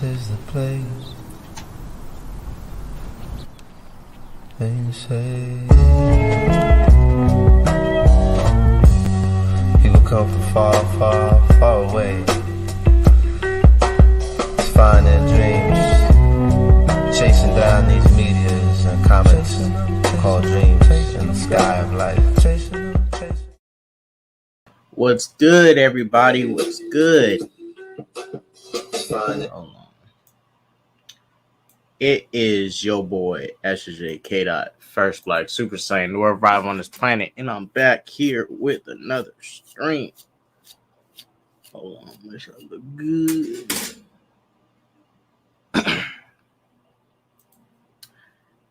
is the place. And you say people come from far, far, far away to find their dreams, chasing down these meteors and comets called dreams in the sky of life. What's good, everybody? What's good? Hold on. It is your boy SJ K. First Black Super Saiyan, the world arrive on this planet, and I'm back here with another stream. Hold on, make sure I look good.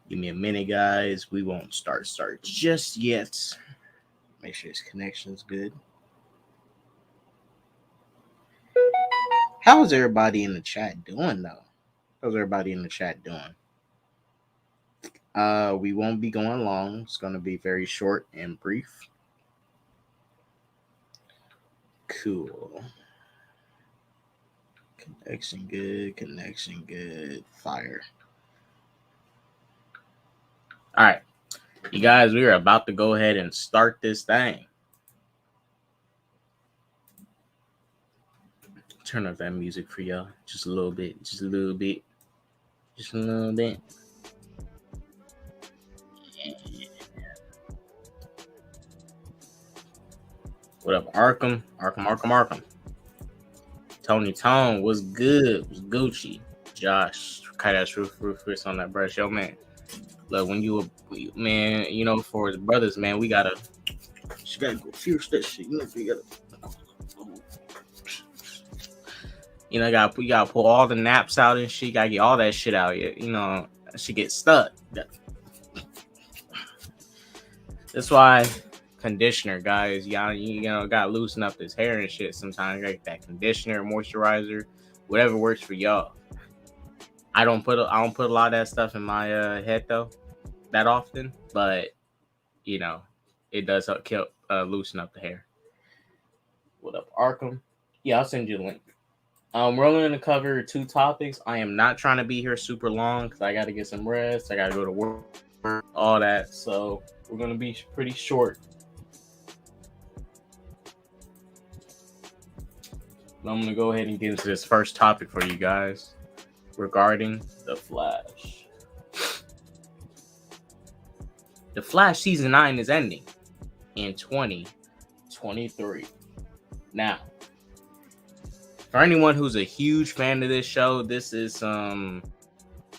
Give me a minute, guys. We won't start just yet. Make sure his connection's good. How's everybody in the chat doing, though? How's everybody in the chat doing? We won't be going long. It's going to be very short and brief. Cool. Connection good. Fire. All right. You guys, we are about to go ahead and start this thing. Turn up that music for y'all. Just a little bit. What up, Arkham? Tony Tone, what's good? What's Gucci? Josh, Kaidash Rufus on that brush. Yo, man. Look, when you man, you know, for his brothers, man, she gotta go fierce that shit. You know, you gotta pull all the naps out and shit. You gotta get all that shit out. You know, she gets stuck. That's why conditioner, guys. You know, gotta loosen up his hair and shit. Sometimes like that conditioner, moisturizer, whatever works for y'all. I don't put a lot of that stuff in my head though, that often. But you know, it does help loosen up the hair. What up, Arkham? Yeah, I'll send you the link. We're only going to cover 2 topics. I am not trying to be here super long because I got to get some rest. I got to go to work, all that. So we're going to be pretty short. I'm going to go ahead and get into this first topic for you guys regarding The Flash. The Flash Season 9 is ending in 2023. Now, for anyone who's a huge fan of this show, this is some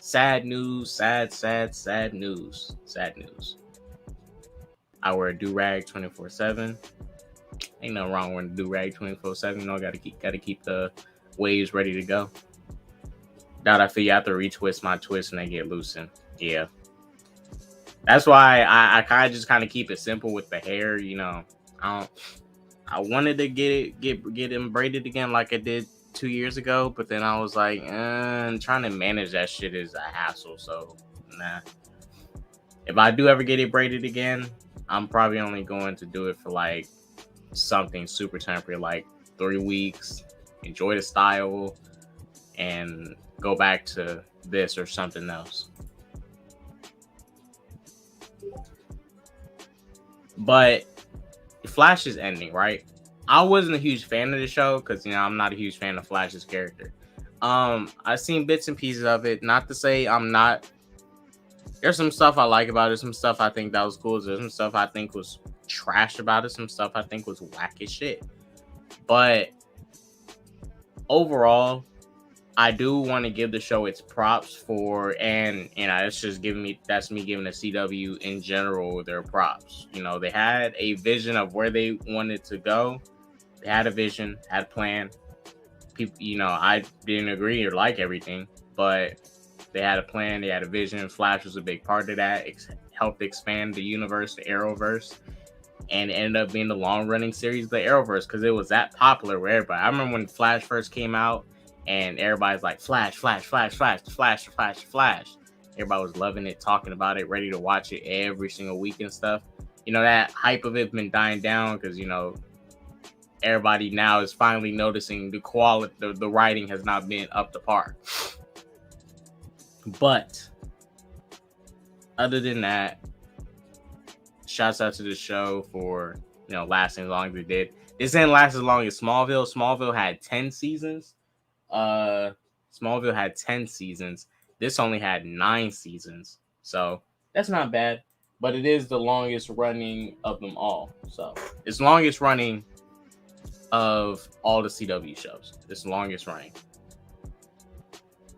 sad news. Sad news. I wear a do-rag 24/7. Ain't nothing wrong with a do-rag 24/7. You know, gotta keep the waves ready to go. Doubt I feel you have to retwist my twist and they get loosened. Yeah. That's why I kind of keep it simple with the hair. You know, I wanted to get him braided again like I did 2 years ago, but then I was like, trying to manage that shit is a hassle. So, nah. If I do ever get it braided again, I'm probably only going to do it for like something super temporary, like 3 weeks, enjoy the style, and go back to this or something else. But Flash is ending, right? I wasn't a huge fan of the show because, you know, I'm not a huge fan of Flash's character. I've seen bits and pieces of it. Not to say I'm not. There's some stuff I like about it. Some stuff I think that was cool. There's some stuff I think was trash about it. Some stuff I think was whack as shit. But overall, I do want to give the show its props for, and it's just that's me giving the CW in general their props. You know, they had a vision of where they wanted to go. They had a vision, had a plan. People, you know, I didn't agree or like everything, but they had a plan, they had a vision. Flash was a big part of that. It helped expand the universe, the Arrowverse, and it ended up being the long-running series, the Arrowverse, because it was that popular with everybody. I remember when Flash first came out, and everybody's like, Flash. Everybody was loving it, talking about it, ready to watch it every single week and stuff. You know, that hype of it been dying down because, you know, everybody now is finally noticing the quality. The writing has not been up to par. But other than that, shouts out to the show for lasting as long as it did. This didn't last as long as Smallville. Smallville had 10 seasons. Smallville had 10 seasons. This only had 9 seasons. So that's not bad. But it is the longest running of them all. So it's the longest running of all the CW shows. It's the longest running.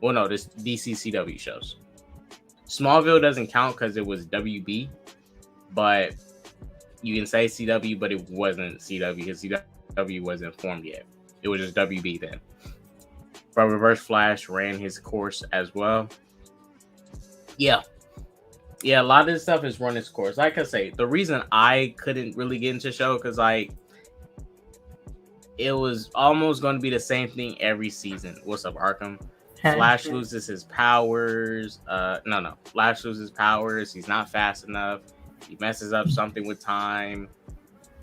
Well, no, this DC CW shows. Smallville doesn't count because it was WB. But you can say CW, but it wasn't CW because CW wasn't formed yet. It was just WB then. But Reverse Flash ran his course as well. Yeah, a lot of this stuff has run its course. Like I say, the reason I couldn't really get into the show because it was almost going to be the same thing every season. What's up, Arkham? Flash loses his powers. No. Flash loses powers. He's not fast enough. He messes up something with time.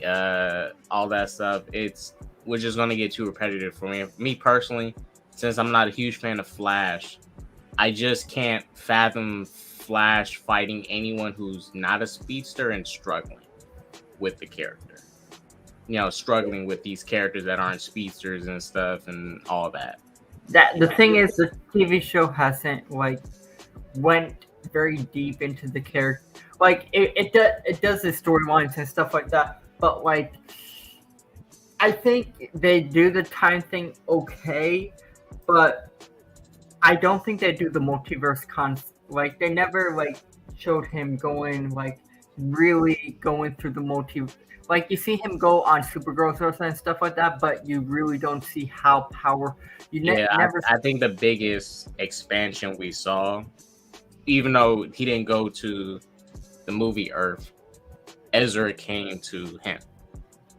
All that stuff. We're just going to get too repetitive for me. Me personally, since I'm not a huge fan of Flash, I just can't fathom Flash fighting anyone who's not a speedster and struggling with the character. Struggling with these characters that aren't speedsters and stuff and all that. The thing is, the TV show hasn't went very deep into the character. It does the storylines and stuff like that, but I think they do the time thing okay, but I don't think they do the multiverse they never showed him going really going through the multiverse. You see him go on Supergirl and stuff like that, but you really don't see how powerful. I think the biggest expansion we saw, even though he didn't go to the movie Earth, Ezra came to him.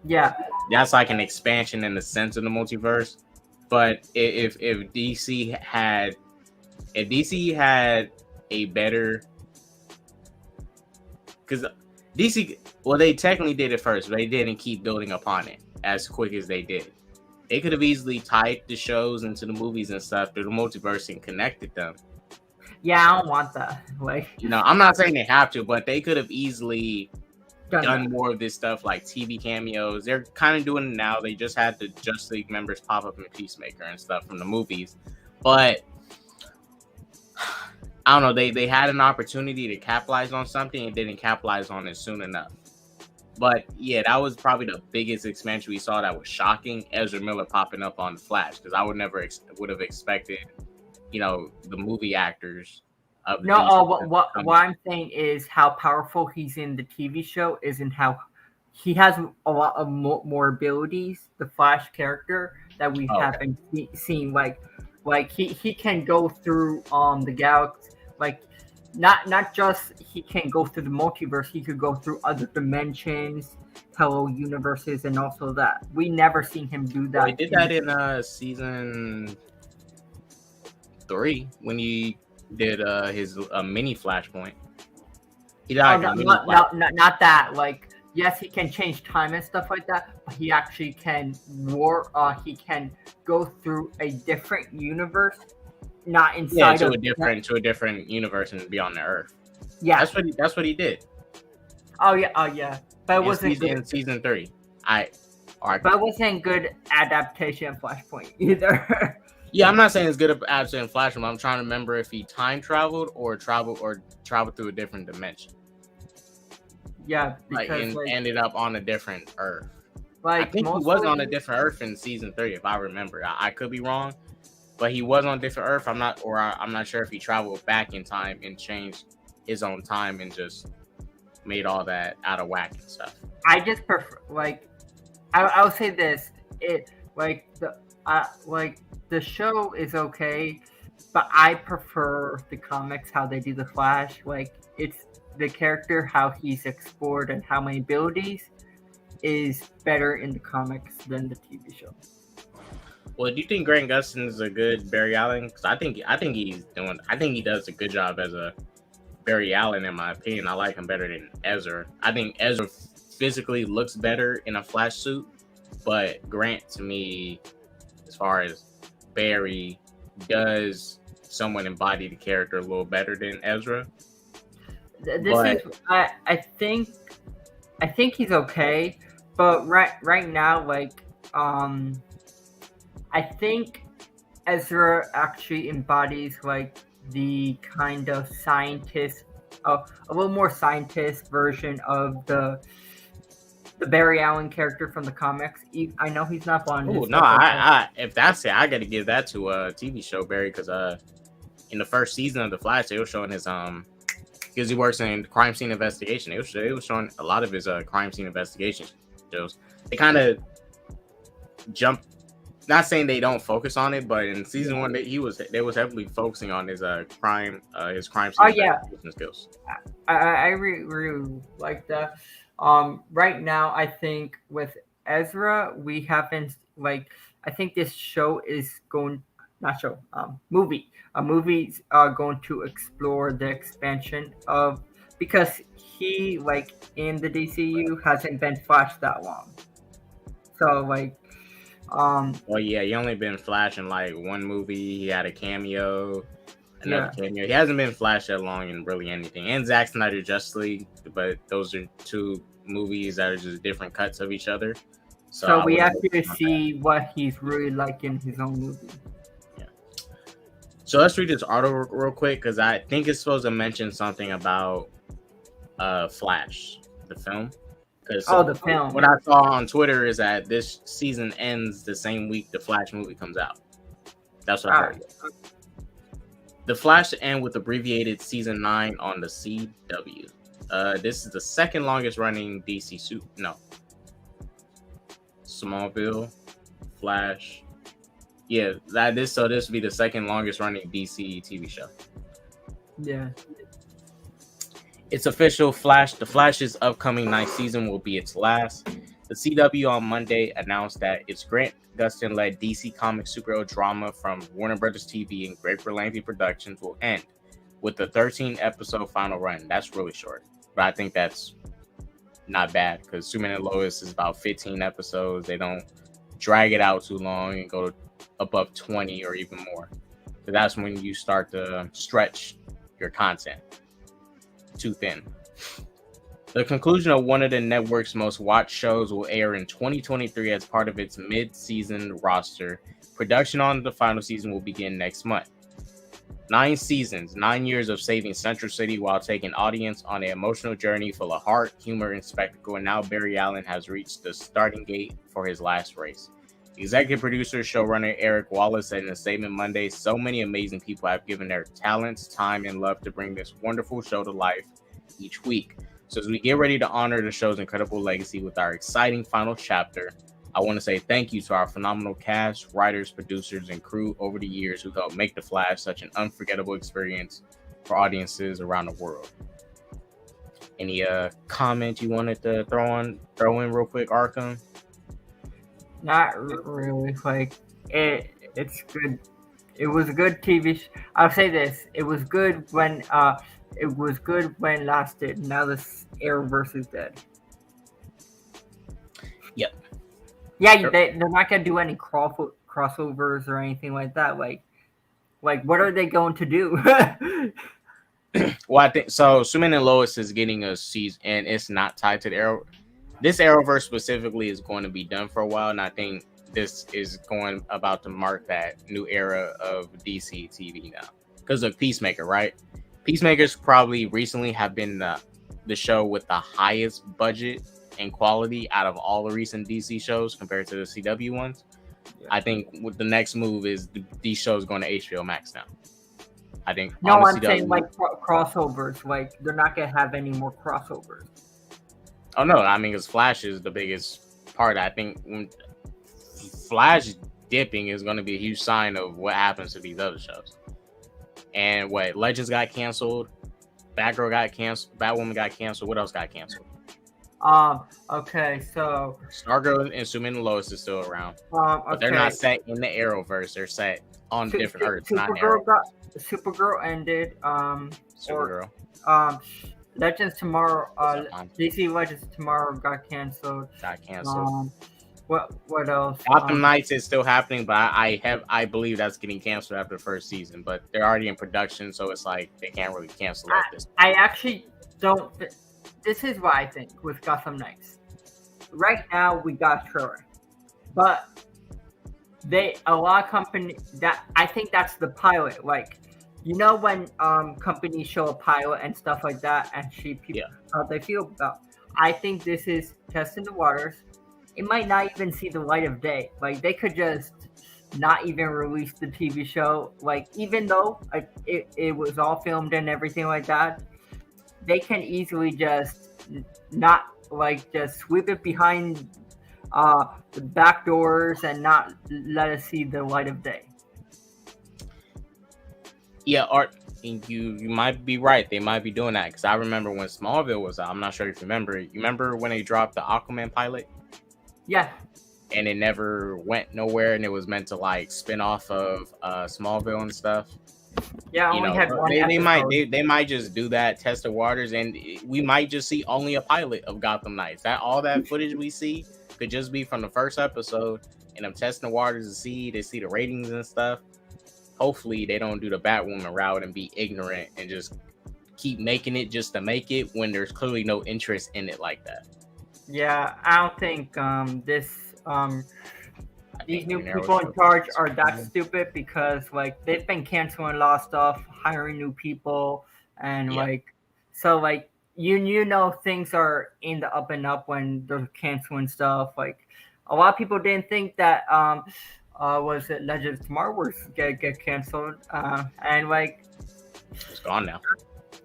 Yeah, that's an expansion in the sense of the multiverse. But if DC had a better, because DC, well, they technically did it first, but they didn't keep building upon it as quick as they did. They could have easily tied the shows into the movies and stuff through the multiverse and connected them. Yeah, I don't want that. I'm not saying they have to, but they could have easily done more of this stuff, like TV cameos. They're kind of doing it now. They just had the Justice League members pop up in Peacemaker and stuff from the movies. But I don't know. They had an opportunity to capitalize on something and didn't capitalize on it soon enough. But yeah, that was probably the biggest expansion we saw that was shocking. Ezra Miller popping up on the Flash, because I would never would have expected, the movie actors. What I'm saying is how powerful he's in the TV show isn't how he has a lot of more abilities. The Flash character that we haven't seen, he can go through the galaxy, not just he can go through the multiverse. He could go through other dimensions, parallel universes, and also that we never seen him do that. Well, he did that in season 3 when he did his mini Flashpoint. He died. Not that. Yes, he can change time and stuff like that, but he actually can he can go through a different universe, not inside to a different universe and be on the Earth. Yeah, that's what he did. Oh yeah. But it wasn't good in season 3. But it wasn't good adaptation of Flashpoint either. Yeah, I'm not saying it's good adaptation in Flashpoint. I'm trying to remember if he time traveled or traveled through a different dimension. Yeah, because ended up on a different Earth. I think he was on a different Earth in season 3, if I remember. I could be wrong, but he was on a different Earth. I'm not sure if he traveled back in time and changed his own time and just made all that out of whack and stuff. I just prefer I'll say this: the show is okay, but I prefer the comics how they do the Flash. It's the character, how he's explored and how many abilities is better in the comics than the TV show. Well, do you think Grant Gustin is a good Barry Allen? Because I think he does a good job as a Barry Allen, in my opinion. I like him better than Ezra. I think Ezra physically looks better in a Flash suit But Grant, to me, as far as Barry, does someone embody the character a little better than Ezra. I think he's okay, but right now, like, I think Ezra actually embodies like the kind of scientist, a little more scientist version of the Barry Allen character from the comics. I know he's not Bond. Oh no, I if that's it, I got to give that to a TV show Barry, because in the first season of The Flash, they were showing his because he works in crime scene investigation. It was showing a lot of his crime scene investigation shows. They kind of jump. Not saying they don't focus on it, but in season one, they was heavily focusing on his crime scene investigation skills. I really like that. Right now, I think with Ezra, we haven't like. I think this show is going not show movie. A movie's going to explore the expansion of, because he, like, in the DCU hasn't been Flash that long. So like. Well, yeah, he only been Flash in like one movie. He had a cameo, another cameo. He hasn't been Flash that long in really anything. And Zack Snyder Justice League, but those are two movies that are just different cuts of each other. So we have to see what he's really like in his own movie. Yeah. So let's read this article real quick, because I think it's supposed to mention something about Flash, the film. The film. What I saw on Twitter is that this season ends the same week the Flash movie comes out. That's what I heard. The Flash to end with abbreviated season 9 on the CW. This is the second longest running DC Smallville, Flash. Yeah, this would be the second longest running DC TV show. Yeah. It's official. The Flash's upcoming 9th season will be its last. The CW on Monday announced that its Grant Gustin-led DC Comics superhero drama from Warner Brothers TV and Great Berlanti Productions will end with the 13-episode final run. That's really short, but I think that's not bad, because Superman and Lois is about 15 episodes. They don't drag it out too long and go above 20 or even more. So that's when you start to stretch your content too thin. The conclusion of one of the network's most watched shows will air in 2023 as part of its mid-season roster. Production on the final season will begin next month. 9 seasons, 9 years of saving Central City while taking audience on an emotional journey full of heart, humor, and spectacle, and now Barry Allen has reached the starting gate for his last race. Executive producer, showrunner Eric Wallace said in a statement Monday, "So many amazing people have given their talents, time, and love to bring this wonderful show to life each week. So as we get ready to honor the show's incredible legacy with our exciting final chapter, I want to say thank you to our phenomenal cast, writers, producers, and crew over the years who helped make The Flash such an unforgettable experience for audiences around the world." Any comment you wanted to throw in real quick, Arkham? Not really. Like, it's good. It was a good TV. I'll say this: it was good when it lasted. Now this Arrowverse is dead. Yep. Yeah, sure. They're not gonna do any crossovers or anything like that. Like what are they going to do? Well, I think so. Superman and Lois is getting a season, and it's not tied to the Arrow. This Arrowverse specifically is going to be done for a while, and I think this is about to mark that new era of DC TV now. Because of Peacemaker, right? Peacemaker's probably recently have been the show with the highest budget and quality out of all the recent DC shows compared to the CW ones. Yeah. I think with the next move is these shows going to HBO Max now. I think. No, I'm saying like crossovers. Like they're not gonna have any more crossovers. Oh no, I mean, because Flash is the biggest part. I think when Flash dipping is going to be a huge sign of what happens to these other shows. And what Legends got canceled, Batgirl got canceled, Batwoman got canceled. What else got canceled? Okay, so Stargirl and Superman and Lois is still around, but they're not set in the Arrowverse. They're set on different Earths. Supergirl ended. Supergirl. Legends Tomorrow. DC Legends Tomorrow got canceled. What else? Gotham Knights is still happening, but I believe that's getting canceled after the first season. But they're already in production, so it's like they can't really cancel it this. I actually don't. This is what I think with Gotham Knights. Right now, we got a trailer, but a lot of companies that I think that's the pilot. Like, you know, when companies show a pilot and stuff like that, and see people how they feel about. I think this is testing the waters. It might not even see the light of day. Like, they could just not even release the TV show. Like, even though it was all filmed and everything like that, they can easily just not, like, just sweep it behind the back doors and not let us see the light of day. Yeah, Art, you might be right. They might be doing that, because I remember when Smallville was out. I'm not sure if you remember. You remember when they dropped the Aquaman pilot? Yeah. And it never went nowhere, and it was meant to like spin off of Smallville and stuff. Yeah, I only had one they might just do that, test the waters, and we might just see only a pilot of Gotham Knights. That all that footage we see could just be from the first episode, and I'm testing the waters to see the ratings and stuff. Hopefully, they don't do the Batwoman route and be ignorant and just keep making it just to make it when there's clearly no interest in it like that. Yeah, I don't think these new people in charge are that stupid, because like they've been canceling a lot of stuff, hiring new people, and like so like you know things are in the up and up when they're canceling stuff. Like, a lot of people didn't think that was it Legends of Tomorrow was get canceled, and like it's gone now.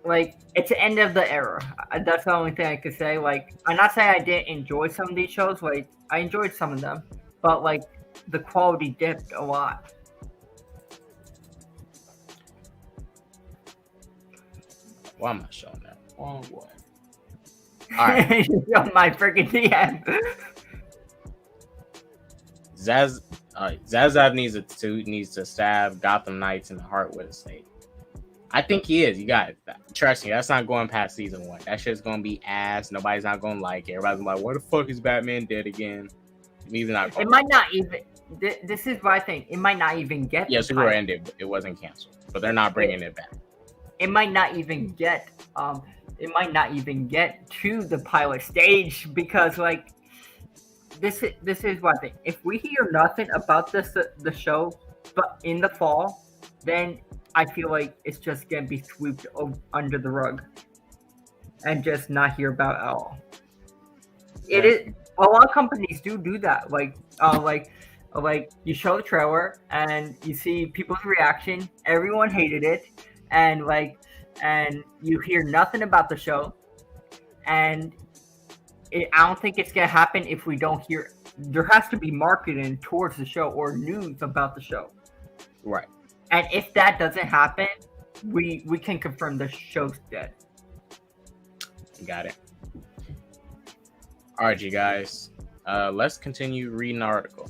Like, it's the end of the era. That's the only thing I could say. Like, I'm not saying I didn't enjoy some of these shows. Like, I enjoyed some of them, but like the quality dipped a lot. Why am I showing that? Wrong way. All right. On my freaking DM. Zazav needs to stab Gotham Knights in the heart with a stake. I think he is. You got it. Trust me, that's not going past season 1. That shit's gonna be ass. Nobody's not gonna like it. Everybody's gonna be like, "What the fuck is Batman dead again?" Even not. It might not even. This is what I think. It might not even get. Yeah, Superhero ended. It wasn't canceled, but they're not bringing it back. It might not even get. It might not even get to the pilot stage, because like this is what I think. If we hear nothing about the show, but in the fall, then I feel like it's just gonna be swept under the rug and just not hear about it at all. It is a lot of companies do that. Like you show the trailer and you see people's reaction. Everyone hated it, and you hear nothing about the show. And I don't think it's gonna happen if we don't hear. There has to be marketing towards the show or news about the show. Right. And if that doesn't happen, we can confirm the show's dead. Got it. All right, you guys. Let's continue reading the article.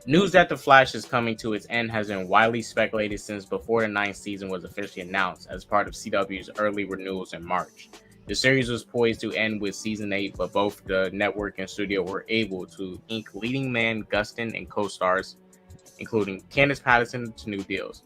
News that The Flash is coming to its end has been widely speculated since before the 9th season was officially announced as part of CW's early renewals in March. The series was poised to end with season 8, but both the network and studio were able to ink leading man Gustin and co-stars, including Candace Patterson, to new deals.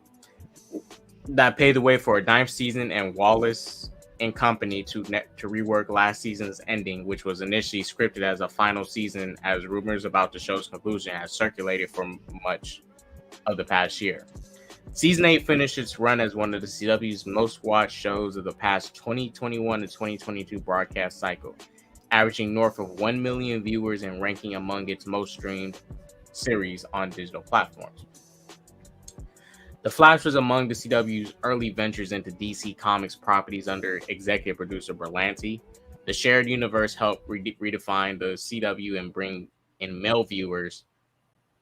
That paved the way for a 9th season and Wallace and company to rework last season's ending, which was initially scripted as a final season, as rumors about the show's conclusion has circulated for much of the past year. Season 8 finished its run as one of the CW's most watched shows of the past 2021 to 2022 broadcast cycle, averaging north of 1 million viewers and ranking among its most streamed series on digital platforms. The Flash was among the CW's early ventures into DC Comics properties under executive producer Berlanti. The shared universe helped redefine the CW and bring in male viewers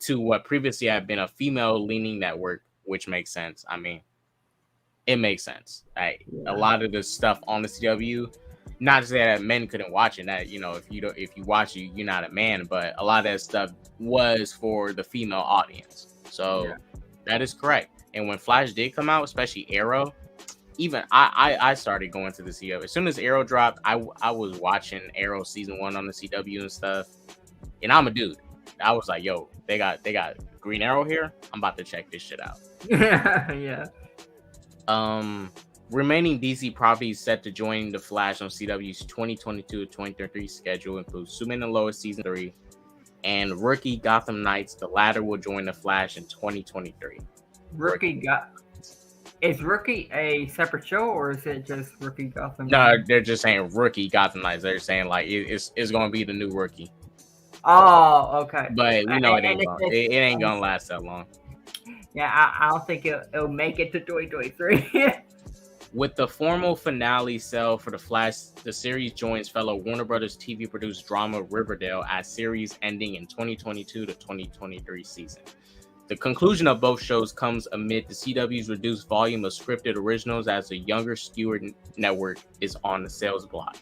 to what previously had been a female-leaning network, which makes sense. I mean, it makes sense. A lot of the stuff on the CW, not to say that men couldn't watch it. That, you know, if you watch it, you're not a man. But a lot of that stuff was for the female audience. So that is correct. And when Flash did come out, especially Arrow, even I started going to the CW. As soon as Arrow dropped, I was watching Arrow season 1 on the CW and stuff. And I'm a dude. I was like, yo, they got Green Arrow here. I'm about to check this shit out. Yeah. Remaining DC properties set to join the Flash on CW's 2022-2023 schedule include Superman and Lois season 3 and Rookie Gotham Knights. The latter will join the Flash in 2023. Is Rookie a separate show or is it just Rookie Gotham? No, they're just saying Rookie Gotham Knights. They're saying like it's going to be the new Rookie. Oh, okay. But we know it ain't gonna last that long. Yeah, I don't think it'll make it to 2023. With the formal finale sale for The Flash, the series joins fellow Warner Brothers TV-produced drama Riverdale as series ending in 2022 to 2023 season. The conclusion of both shows comes amid the CW's reduced volume of scripted originals as the younger skewered network is on the sales block,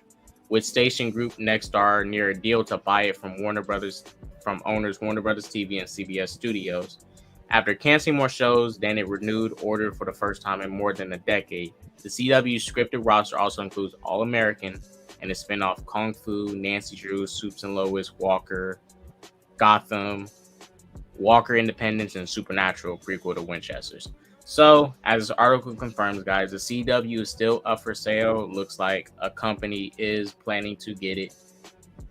with station group Nexstar near a deal to buy it from owners Warner Brothers TV and CBS Studios. After canceling more shows than it renewed order for the first time in more than a decade, the CW scripted roster also includes All American and the spinoff Kung Fu, Nancy Drew, Supes and Lois, Walker, Gotham, Walker Independence, and Supernatural prequel to Winchesters. So, as this article confirms, guys, the CW is still up for sale. Looks like a company is planning to get it.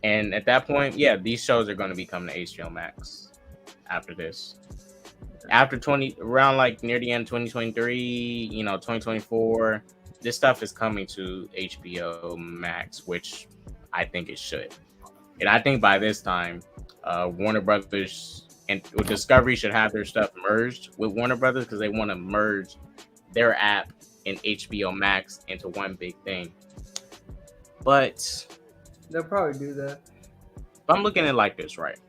And at that point, yeah, these shows are going to be coming to HBO Max after this. After around like near the end 2023, 2024, this stuff is coming to HBO Max, which I think it should. And I think by this time, Warner Brothers and Discovery should have their stuff merged with Warner Brothers because they want to merge their app and HBO Max into one big thing. But they'll probably do that. But I'm looking at it like this, right?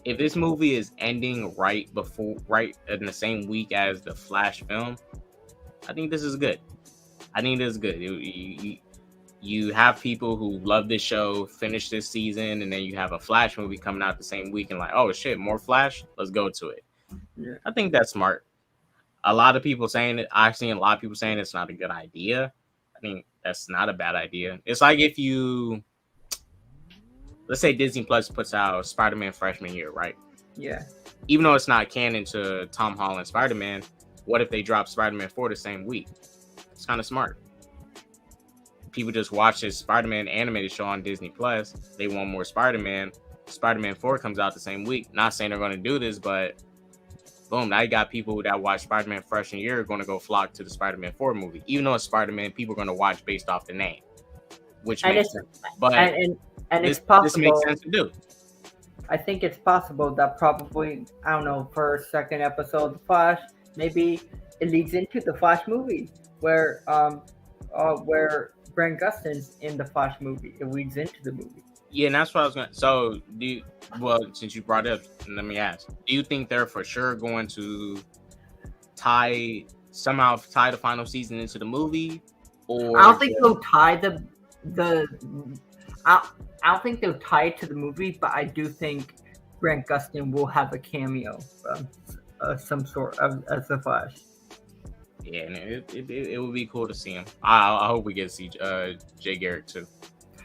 If this movie is ending right in the same week as the Flash film, I think this is good. You have people who love this show finish this season, and then you have a Flash movie coming out the same week, and like, oh shit, more Flash, let's go to it. Yeah. I think that's smart. A lot of people saying it. I've seen a lot of people saying it's not a good idea. I think that's not a bad idea. It's like if you, let's say Disney Plus puts out Spider-Man freshman year, right? Yeah. Even though it's not canon to Tom Holland Spider-Man, what if they drop Spider-Man 4 the same week? It's kind of smart. People just watch this Spider-Man animated show on Disney Plus. They want more Spider-Man. Spider-Man 4 comes out the same week. Not saying they're going to do this, but boom, now you got people that watch Spider-Man freshman year going to go flock to the Spider-Man 4 movie. Even though it's Spider-Man, people are going to watch based off the name, which makes sense. But and it's possible. This makes sense to do. I think it's possible that probably, I don't know, first, second episode of The Flash, maybe it leads into the Flash movie where Grant Gustin's in the Flash movie. It leads into the movie. Yeah, and that's what I was going to... So, since you brought it up, let me ask. Do you think they're for sure going to somehow tie the final season into the movie? Or I don't think they'll tie I don't think they'll tie it to the movie, but I do think Grant Gustin will have a cameo of some sort as the Flash. Yeah, and it would be cool to see him. I hope we get to see Jay Garrick too.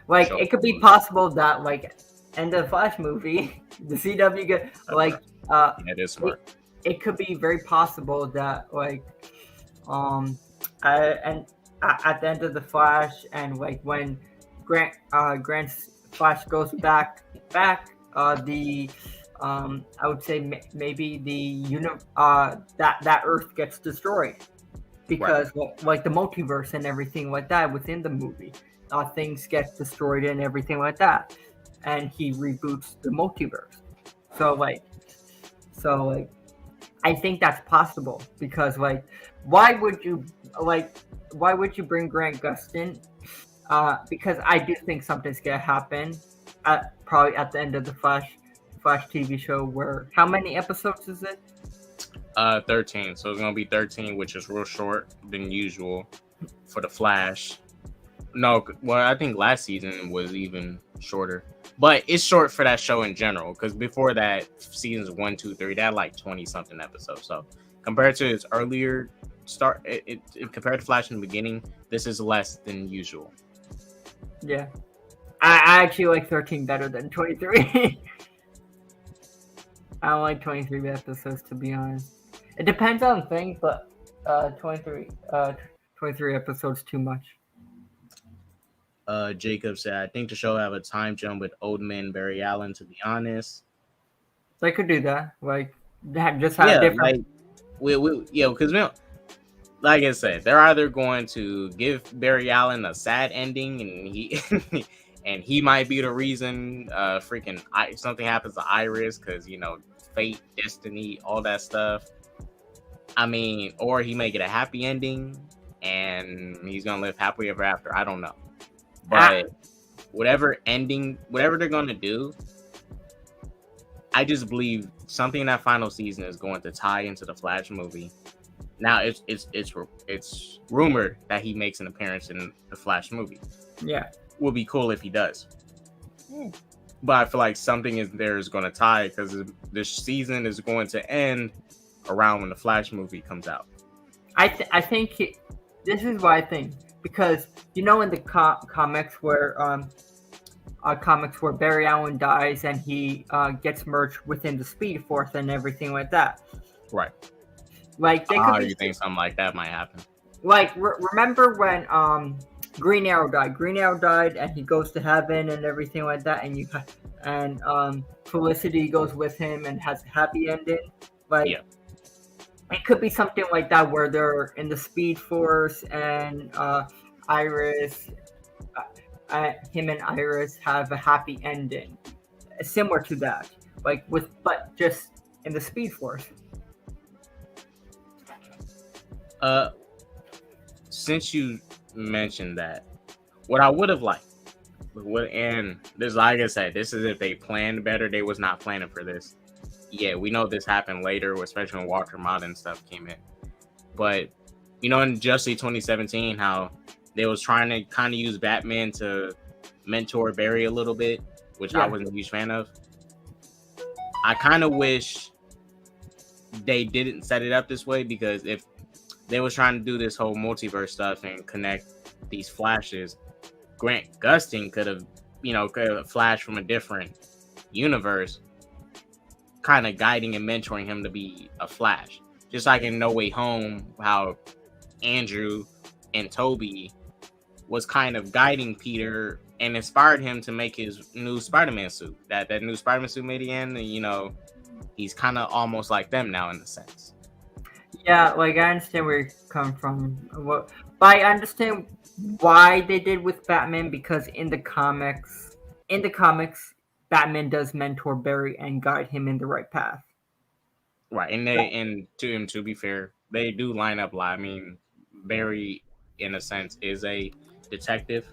Like, it could be possible that, like, in the Flash movie, the CW get, like, it is smart. It could be very possible that, like, and at the end of the Flash, and like when Grant's Flash goes back, I would say maybe that Earth gets destroyed because like the multiverse and everything like that within the movie, things get destroyed and everything like that, and he reboots the multiverse. So I think that's possible because like why would you bring Grant Gustin? Because I do think something's gonna happen probably at the end of the Flash TV show. Where how many episodes is it? 13. So it's gonna be 13, which is real short than usual for the Flash. No, well, I think last season was even shorter, but it's short for that show in general. Because before that, seasons 1, 2, 3, they had like 20 something episodes. So compared to its earlier start, compared to Flash in the beginning, this is less than usual. Yeah, I actually like 13 better than 23. I don't like 23 episodes, to be honest. It depends on things, but 23 episodes too much. Jacob said, I think the show have a time jump with old man Barry Allen, to be honest. They could do that. Like, just Yeah, have different. like because like I said, they're either going to give Barry Allen a sad ending, and he and he might be the reason something happens to Iris, because fate, destiny, all that stuff. I mean, or he may get a happy ending and he's gonna live happily ever after. I don't know, but whatever they're gonna do, I just believe something in that final season is going to tie into the Flash movie. Now it's rumored that he makes an appearance in the Flash movie. Yeah, would be cool if he does. But I feel like something is going to tie, because this season is going to end around when the Flash movie comes out. I think this is what I think, because in the comics where Barry Allen dies and he gets merged within the Speed Force and everything like that. Right. Like, you think something like that might happen? Like, remember when Green Arrow died? Green Arrow died, and he goes to heaven and everything like that, and Felicity goes with him and has a happy ending. Like, yeah. It could be something like that, where they're in the Speed Force and Iris, him and Iris have a happy ending, similar to that, but just in the Speed Force. Since you mentioned that, what I would have liked, and this, like I said, this is if they planned better. They was not planning for this. Yeah, we know this happened later, especially when Walter Mott and stuff came in. But in Justice 2017, how they was trying to kind of use Batman to mentor Barry a little bit, which I wasn't a huge fan of. I kind of wish they didn't set it up this way, because if they was trying to do this whole multiverse stuff and connect these Flashes, Grant Gustin could have flashed from a different universe, kind of guiding and mentoring him to be a Flash. Just like in No Way Home, how Andrew and Toby was kind of guiding Peter and inspired him to make his new Spider-Man suit. That new Spider-Man suit made in, he's kind of almost like them now in a sense. Yeah, like, I understand where you come from. But I understand why they did with Batman, because in the comics, Batman does mentor Barry and guide him in the right path. Right, and to be fair, they do line up a lot. I mean, Barry, in a sense, is a detective,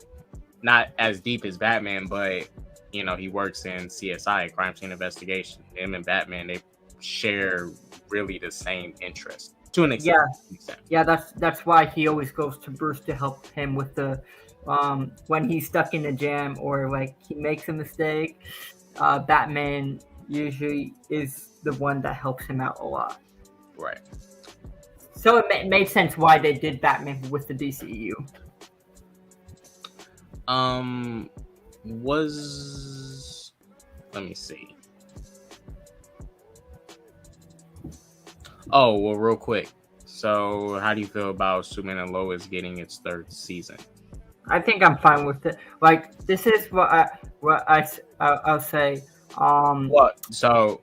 not as deep as Batman, but he works in CSI, crime scene investigation. Him and Batman, they share really the same interest to an extent. Yeah, that's why he always goes to Bruce to help him with the when he's stuck in a jam, or like he makes a mistake. Batman usually is the one that helps him out a lot. Right. So it made sense why they did Batman with the DCEU. Let me see. Oh, well, real quick. So, how do you feel about Superman and Lois getting its third season? I think I'm fine with it. Like, this is I'll say. What? So,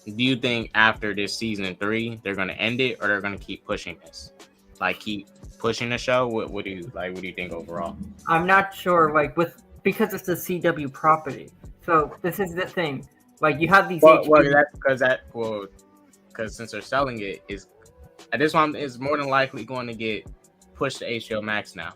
do you think after this season 3, they're gonna end it, or they're gonna keep pushing this? Like, keep pushing the show? What do you think overall? I'm not sure. Like, because it's a CW property. So this is the thing. Like, you have these. Because since they're selling it, this one is more than likely going to get pushed to HBO Max now.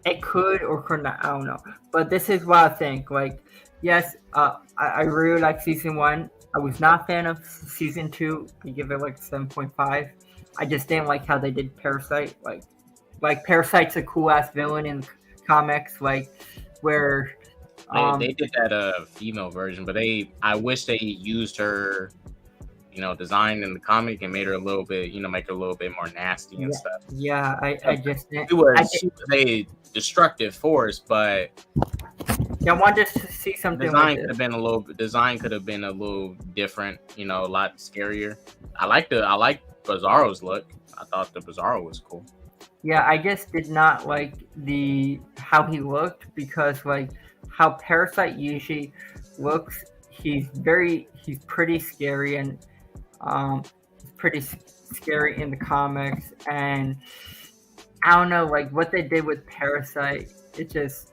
It could or could not. I don't know. But this is what I think. Like, yes, I really like season 1. I was not a fan of season 2. I give it like 7.5. I just didn't like how they did Parasite. Like Parasite's a cool ass villain in comics. Like, where they did that female version, but I wish they used her, design in the comic and made her a little bit, make her a little bit more nasty and stuff. Yeah, I just she was a destructive force, but I wanted to see something Design like could have this. been a little different, a lot scarier. I like Bizarro's look. I thought the Bizarro was cool. Yeah, I just did not like the how he looked because like how Parasite usually looks. He's pretty scary and he's pretty scary in the comics, and I don't know, like what they did with Parasite, it just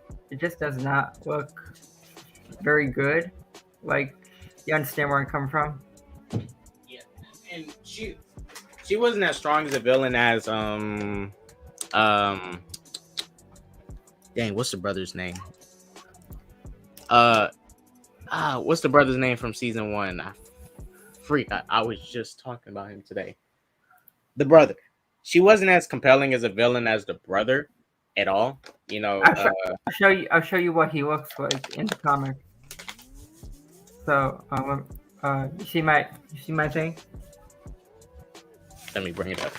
does not look very good. Like, you understand where I'm coming from? Yeah, and she wasn't as strong as a villain as dang, what's the brother's name? What's the brother's name from season 1? I was just talking about him today. The brother. She wasn't as compelling as a villain as the brother at all. I'll show you what he looks like in the comic. So, you see my thing? Let me bring it up.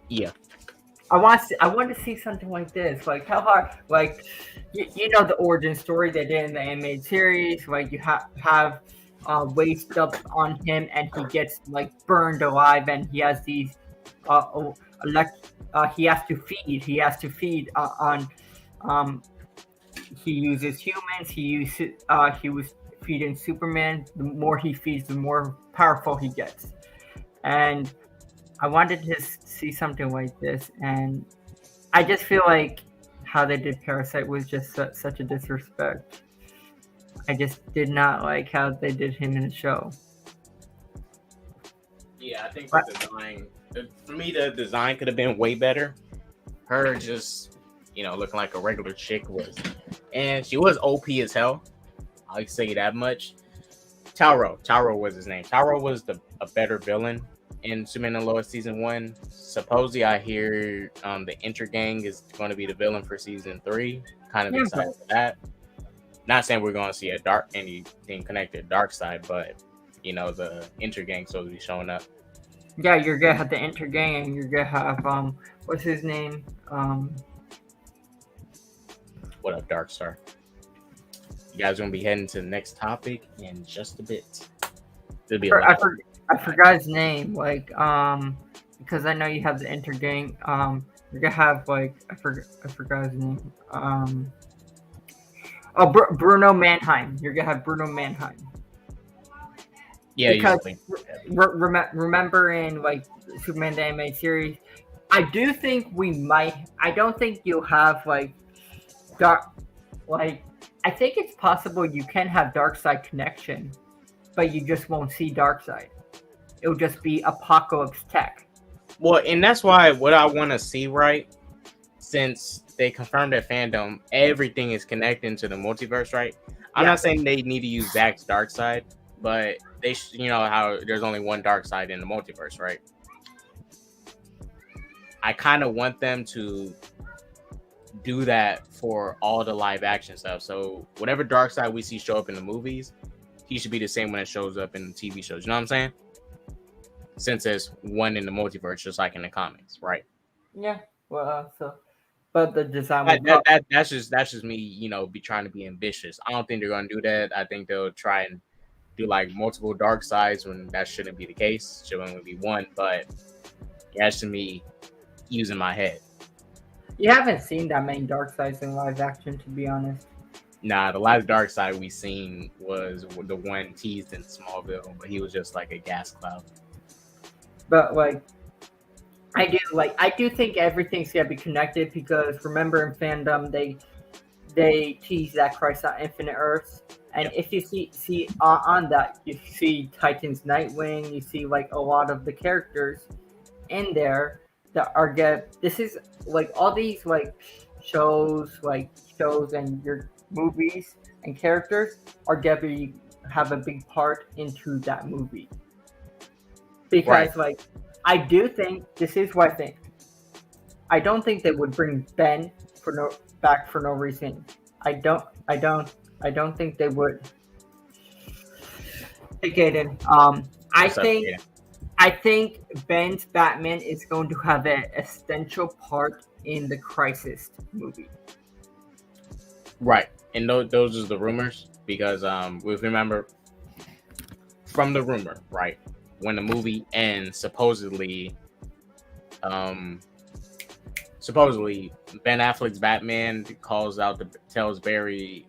Yeah. I want to see something like this. Like how hard, like you know the origin story they did in the animated series. Like you have waste up on him, and he gets like burned alive, and he has these he has to feed. He has to feed on. He uses humans. He was feeding Superman. The more he feeds, the more powerful he gets, and I wanted to see something like this, and I just feel like how they did Parasite was just such a disrespect. I just did not like how they did him in the show. Yeah, I think the design, for me, the design could have been way better. Her just, looking like a regular chick and she was OP as hell. I'll say that much. Taro was his name. Taro was a better villain in Superman and Lois season 1. Supposedly, I hear the Intergang is going to be the villain for season 3. Kind of excited for that. Not saying we're going to see anything connected to Darkseid, but the Intergang supposed to be showing up. Yeah, you're gonna have the Intergang, and you're gonna have what's his name? What up, Darkstar? You guys are gonna be heading to the next topic in just a bit. It'll be I forgot his name, like because I know you have the Intergang. You're gonna have like I forgot his name. Bruno Mannheim. You're gonna have Bruno Mannheim. Yeah, because remember in like Superman the animated series, I do think I don't think you'll have like I think it's possible you can have Darkseid connection, but you just won't see Darkseid. It'll just be Apocalypse tech. Well, and that's why what I want to see, right? Since they confirmed at fandom, everything is connecting to the multiverse, right? I'm not saying they need to use Zack's Darkseid, but they how there's only one Darkseid in the multiverse, right? I kind of want them to do that for all the live action stuff. So whatever Darkseid we see show up in the movies, he should be the same when it shows up in the TV shows. You know what I'm saying? Since there's one in the multiverse, just like in the comics, right? Yeah. Well, but the design. That's just me, be trying to be ambitious. I don't think they're gonna do that. I think they'll try and do like multiple Darkseids when that shouldn't be the case. Should only be one, but that's to me using my head. You haven't seen that many Darkseids in live action, to be honest. Nah, the last Darkseid we seen was the one teased in Smallville, but he was just like a gas cloud. But like, I do think everything's gonna be connected because remember in fandom they tease that Christ on Infinite Earths, and if you see on that you see Titan's Nightwing, you see like a lot of the characters in there that are this is like all these like shows and your movies and characters are gonna have a big part into that movie. Because like I do think this is what I think. I don't think they would bring Ben back for no reason. I don't think they would. Hey Gaiden. I think Ben's Batman is going to have an essential part in the Crisis movie. Right, and those are the rumors because we remember from the rumor, right, when the movie ends, supposedly Ben Affleck's Batman tells Barry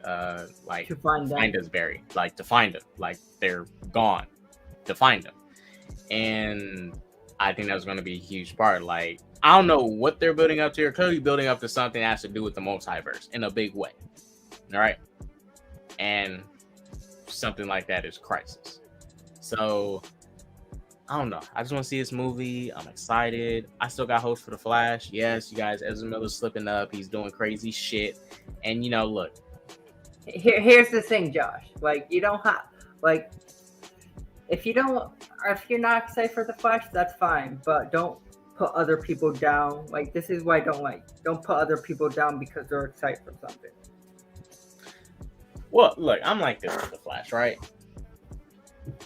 like To find them. find us Barry, like to find him, like they're gone, to find him. And I think that's going to be a huge part. Like, I don't know what they're building up to. They're clearly building up to something that has to do with the multiverse in a big way. All right. And something like that is Crisis. So, I don't know. I just want to see this movie. I'm excited. I still got hopes for The Flash. Yes, you guys, Ezra Miller's slipping up. He's doing crazy shit. And, look. Here's the thing, Josh. Like, you don't have, like, if you're not excited for The Flash, that's fine. But don't put other people down. Like, this is what I don't put other people down because they're excited for something. Well, look, I'm like this with The Flash, right?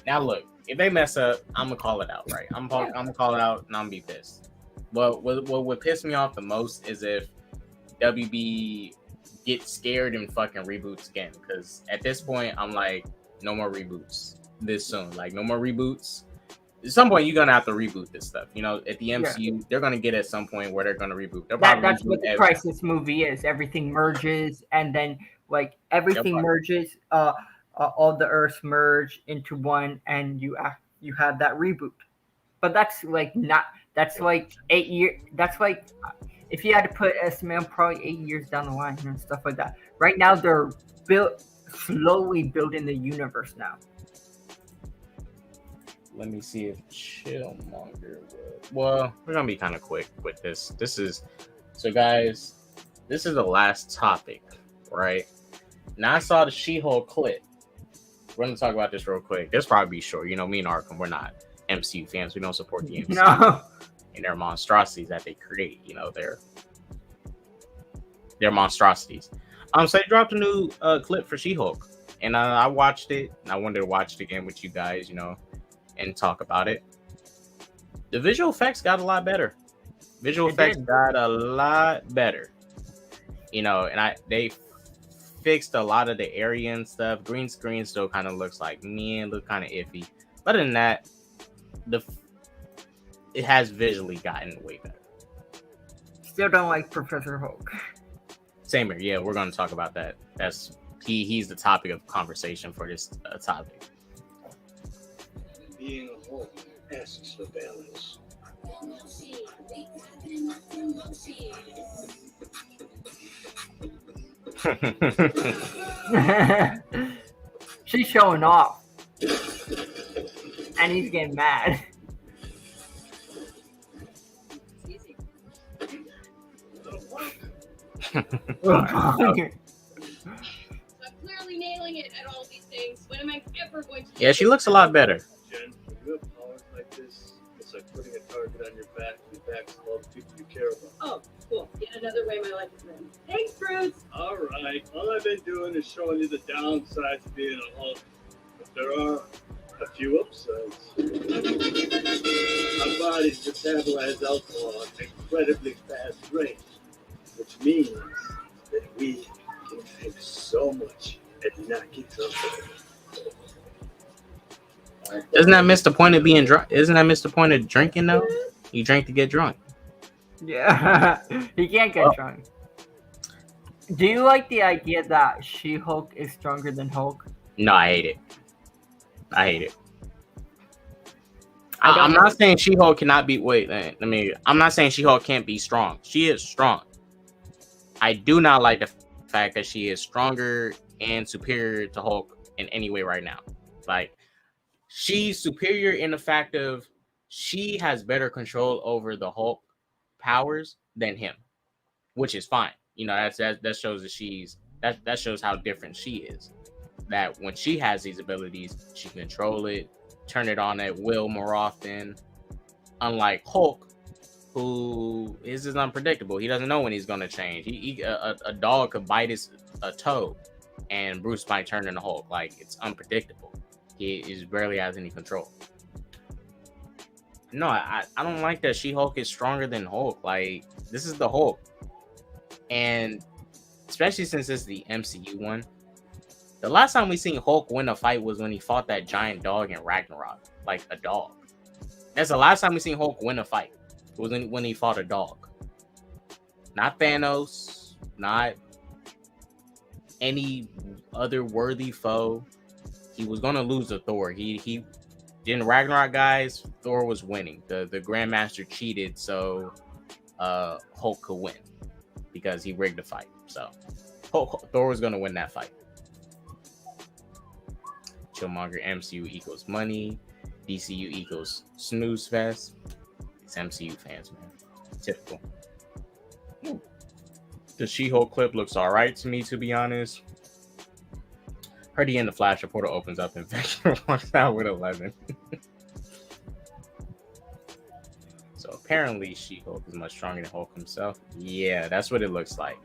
Now, look, if they mess up, I'm going to call it out, right? I'm going to call it out and I'm going to be pissed. What would piss me off the most is if WB gets scared and fucking reboots again. Because at this point, I'm like, no more reboots this soon. Like, no more reboots. At some point, you're going to have to reboot this stuff. At the MCU, they're going to get at some point where they're going to reboot. That's what the Crisis movie is. Everything merges, and then, like, everything merges. All the Earths merge into one, and you have that reboot. But that's like not. That's like 8 years. That's like if you had to put estimate, probably 8 years down the line and stuff like that. Right now, they're slowly building the universe now. Let me see if Chillmonger would. Well, we're gonna be kind of quick with this. Guys, this is the last topic, right? Now I saw the She-Hulk clip. We're gonna talk about this real quick. This probably be short. Me and Arkham, we're not MCU fans. We don't support the MCU No. and their monstrosities that they create. Their monstrosities. So they dropped a new clip for She-Hulk, and I watched it. And I wanted to watch it again with you guys, and talk about it. The visual effects got a lot better. And they fixed a lot of the area and stuff. Green screen still kind of looks like look kind of iffy. But other than that, it has visually gotten way better. Still don't like Professor Hulk. Same here. Yeah, we're going to talk about that. He's the topic of conversation for this topic. Being a Hulk asks for balance. She's showing off, and he's getting mad. I'm clearly nailing it at all these things. When am I ever going to? Yeah, she looks a lot better. Jen, when you have powers like this, it's like putting a target on your back. Your back's of all the people you care about. Oh, cool. Yet another way my life is run. Thanks, Bruce. All right. All I've been doing is showing you the downsides of being a Hulk. But there are a few upsides. Our bodies metabolize alcohol at incredibly fast rates, which means that we can drink so much and not get drunk. Doesn't that miss the point of being drunk? Isn't that miss the point of drinking though? You drink to get drunk. Yeah, he can't get drunk. Do you like the idea that She-Hulk is stronger than Hulk? No, I hate it. I'm not saying She-Hulk cannot be. I'm not saying She-Hulk can't be strong. She is strong. I do not like the fact that she is stronger and superior to Hulk in any way right now. Like, she's superior in the fact of she has better control over the Hulk powers than him, which is fine. That shows that that shows how different she is. That when she has these abilities, she can control it, turn it on at will more often. Unlike Hulk, who is unpredictable. He doesn't know when he's going to change. A dog could bite a toe, and Bruce might turn into Hulk. Like, it's unpredictable. He barely has any control. No, I don't like that She-Hulk is stronger than Hulk. Like, this is the Hulk. And especially since it's the MCU one. The last time we seen Hulk win a fight was when he fought that giant dog in Ragnarok, like a dog. That's the last time we seen Hulk win a fight. It was when he fought a dog. Not Thanos, not any other worthy foe. He was gonna lose to Thor. He in Ragnarok, guys, Thor was winning. The Grandmaster cheated so Hulk could win because he rigged the fight. So Thor was gonna win that fight. Chillmonger, MCU equals money, DCU equals snooze fest. These MCU fans, man, typical. The She-Hulk clip looks alright to me, to be honest. Heard he in the Flash portal opens up and Vector walks out with 11. So apparently She-Hulk is much stronger than Hulk himself. Yeah, that's what it looks like.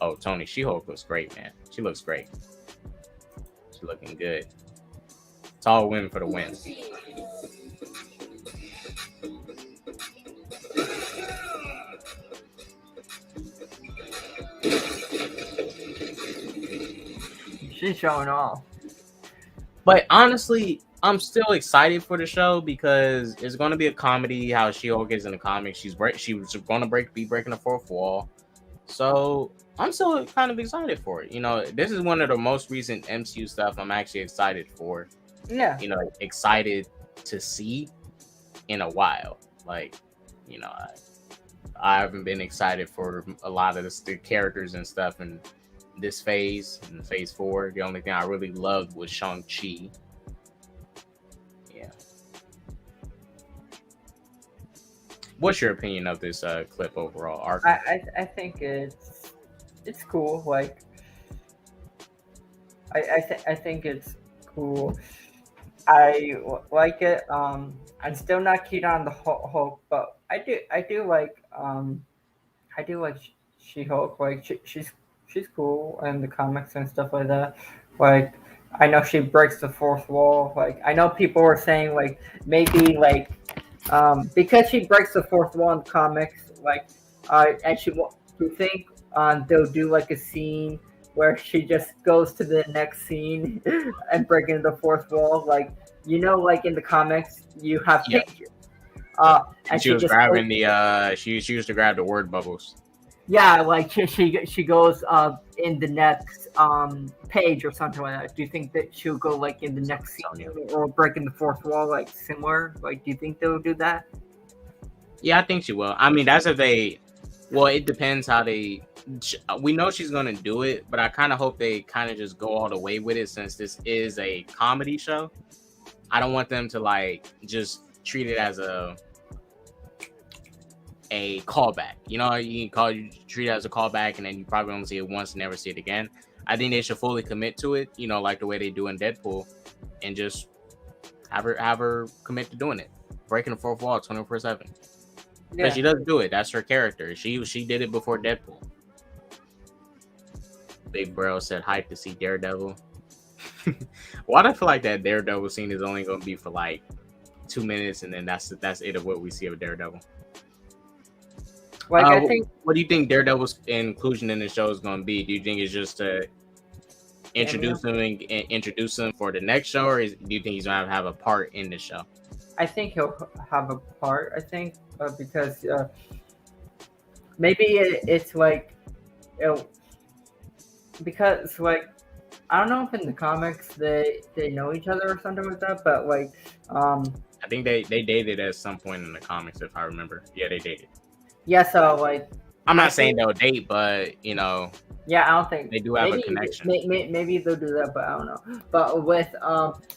Oh, Tony, She-Hulk looks great, man. She looks great. She's looking good. It's all win for the win. She's showing off. But honestly, I'm still excited for the show because it's going to be a comedy. How She-Hulk is in the comics, she was going to be breaking the fourth wall. So I'm still kind of excited for it. You know, this is one of the most recent MCU stuff I'm actually excited for. Yeah. You know, excited to see in a while. Like, you know, I haven't been excited for a lot of the characters and stuff in this phase, in phase 4. The only thing I really loved was Shang-Chi. Yeah. What's your opinion of this clip overall, Ark? I think it's cool. Like I think it's cool. I like it. I'm still not keen on the Hulk, but I do like She-Hulk. Like she's cool in the comics and stuff like that. Like I know she breaks the fourth wall. Like I know people were saying like maybe like because she breaks the fourth wall in the comics. Like and she do you think they'll do like a scene where she just goes to the next scene and breaking the fourth wall, like you know, like in the comics you have pictures. And she was grabbing the she used to grab the word bubbles. Yeah, like she goes in the next page or something like that. Do you think that she'll go like in the next scene or breaking the fourth wall, like similar? Like, do you think they'll do that? Yeah, I think she will. I mean, that's if they. Well, it depends how they. We know she's gonna do it, but I kind of hope they kind of just go all the way with it since this is a comedy show. I don't want them to like just treat it as a callback. You know, you can treat it as a callback, and then you probably only see it once and never see it again. I think they should fully commit to it. You know, like the way they do in Deadpool, and just have her commit to doing it, breaking the fourth wall 24/7. Yeah. But she does do it. That's her character. She did it before Deadpool. Big Bro said hype to see Daredevil. Why do I feel like that Daredevil scene is only going to be for like 2 minutes, and then that's it of what we see of Daredevil. Like I think. What do you think Daredevil's inclusion in the show is going to be? Do you think it's just to introduce him and introduce him for the next show, or do you think he's going to have a part in the show? I think he'll have a part. I think because maybe it's like because like I don't know if in the comics they know each other or something like that, but like I think they dated at some point in the comics, if I remember. Yeah, they dated. Yeah, so like I'm not saying they'll date, but you know. Yeah, I don't think they do have a connection. Maybe they'll do that, but I don't know. But with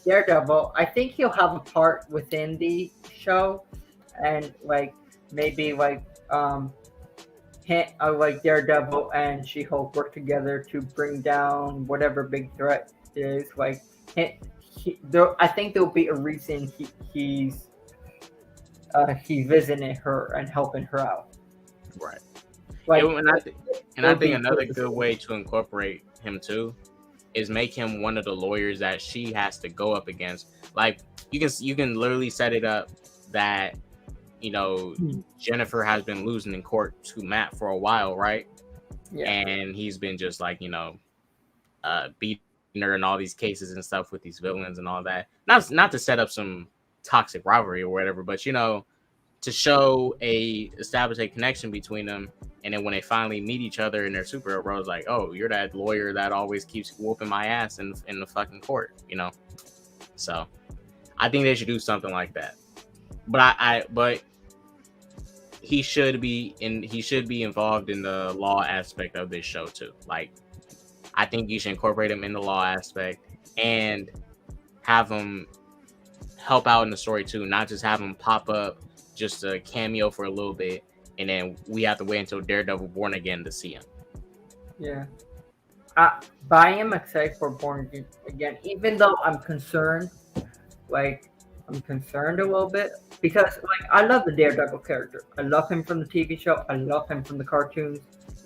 Daredevil, I think he'll have a part within the show, and like maybe like like Daredevil and She-Hulk work together to bring down whatever big threat is. Like I think there'll be a reason he's visiting her and helping her out. Right. Like, I think another good way to incorporate him too is make him one of the lawyers that she has to go up against. Like you can literally set it up that, you know, Jennifer has been losing in court to Matt for a while, right? Yeah. and he's been just like beating her in all these cases and stuff with these villains and all that. Not to set up some toxic rivalry or whatever, but to establish a connection between them. And then when they finally meet each other and they're superheroes, like, oh, you're that lawyer that always keeps whooping my ass in the fucking court, So I think they should do something like that. But he should be involved in the law aspect of this show too. Like, I think you should incorporate him in the law aspect and have him help out in the story too, not just have him pop up just a cameo for a little bit, and then we have to wait until Daredevil Born Again to see him. Yeah. But I am excited for Born Again, even though I'm concerned. Like, I'm concerned a little bit because, like, I love the Daredevil character. I love him from the TV show. I love him from the cartoons,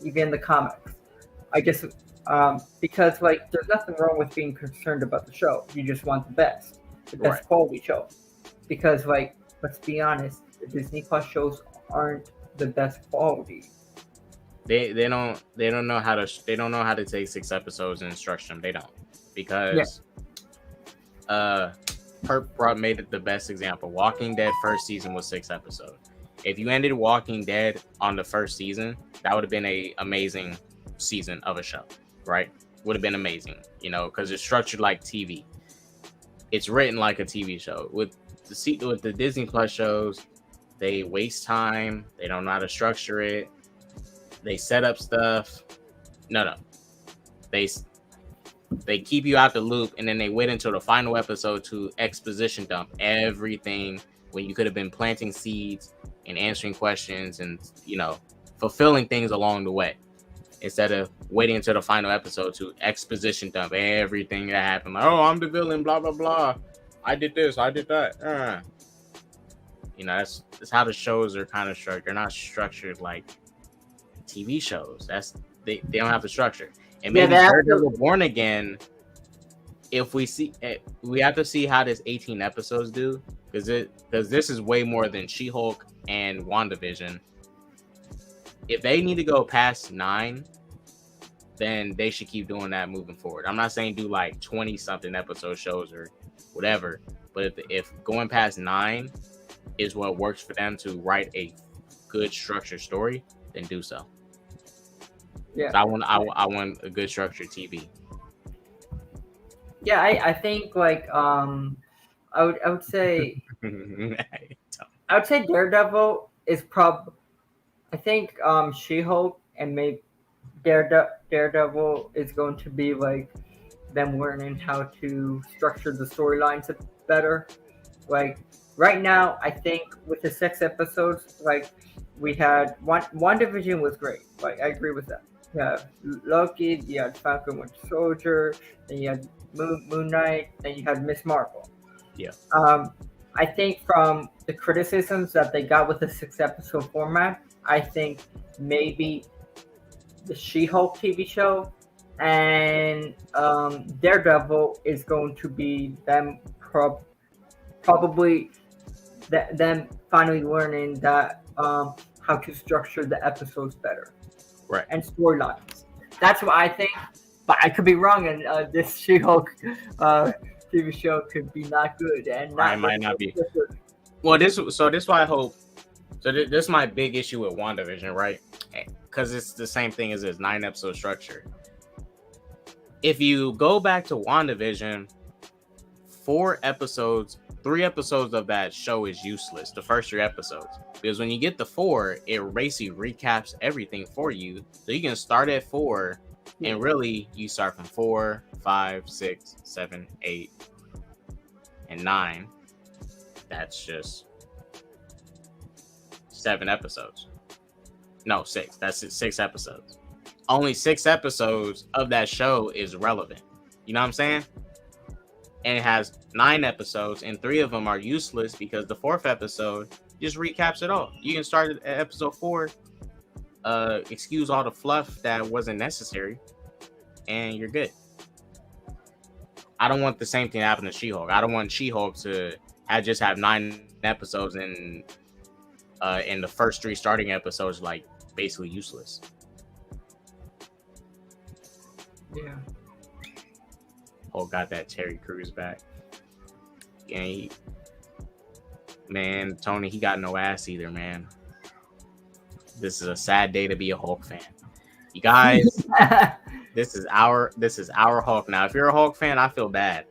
even the comics. I guess because, like, there's nothing wrong with being concerned about the show. You just want the best Right. quality show. Because, like, let's be honest, the Disney Plus shows aren't the best quality. They don't know how to take 6 episodes and structure them. They don't, because Perp made it the best example. Walking Dead first season was 6 episodes. If you ended Walking Dead on the first season, that would have been a amazing season of a show, right? Would have been amazing, because it's structured like TV. It's written like a TV show. With the Disney Plus shows, they waste time. They don't know how to structure it. They set up stuff. No. They keep you out the loop, and then they wait until the final episode to exposition dump everything when you could have been planting seeds and answering questions and, fulfilling things along the way, instead of waiting until the final episode to exposition dump everything that happened. Like, oh, I'm the villain, blah, blah, blah. I did this, I did that. That's how the shows are kind of structured. They're not structured like TV shows. They don't have the structure. And maybe Daredevil Born Again, if we have to see how this 18 episodes do, because this is way more than She-Hulk and WandaVision. If they need to go past 9, then they should keep doing that moving forward. I'm not saying do like 20 something episode shows or whatever, but if going past 9 is what works for them to write a good structured story, then do so. Yeah, I want a good structured TV. Yeah, I think like I would say Daredevil is probably, I think She-Hulk and maybe Daredevil is going to be like them learning how to structure the storylines better. Like right now, I think with the 6 episodes, like we had WandaVision was great. Like I agree with that. You had Loki, you had Falcon Winter Soldier, then you had Moon Knight, then you had Miss Marvel. Yeah. I think from the criticisms that they got with the 6 episode format, I think maybe the She-Hulk TV show and Daredevil is going to be them probably them finally learning that how to structure the episodes better. Right. And storylines. That's what I think, but I could be wrong, and this She-Hulk TV show could be not good, and might not be. Well, this is why I hope. So this is my big issue with WandaVision, right? Because it's the same thing as this 9-episode structure. If you go back to WandaVision, 3 episodes of that show is useless. The first 3 episodes. Because when you get to 4, it basically recaps everything for you. So you can start at 4, and really you start from 4, 5, 6, 7, 8, and 9. That's just 7 episodes. No, 6. That's 6 episodes. Only 6 episodes of that show is relevant. You know what I'm saying? And it has 9 episodes, and 3 of them are useless because the 4th episode just recaps it all. You can start at episode 4, excuse all the fluff that wasn't necessary, and you're good. I don't want the same thing to happen to She-Hulk. I don't want She-Hulk to have 9 episodes and in the first 3 starting episodes like basically useless. Yeah. Hulk got that Terry Crews back. And man, Tony, he got no ass either, man. This is a sad day to be a Hulk fan. You guys, this is our Hulk now. If you're a Hulk fan, I feel bad.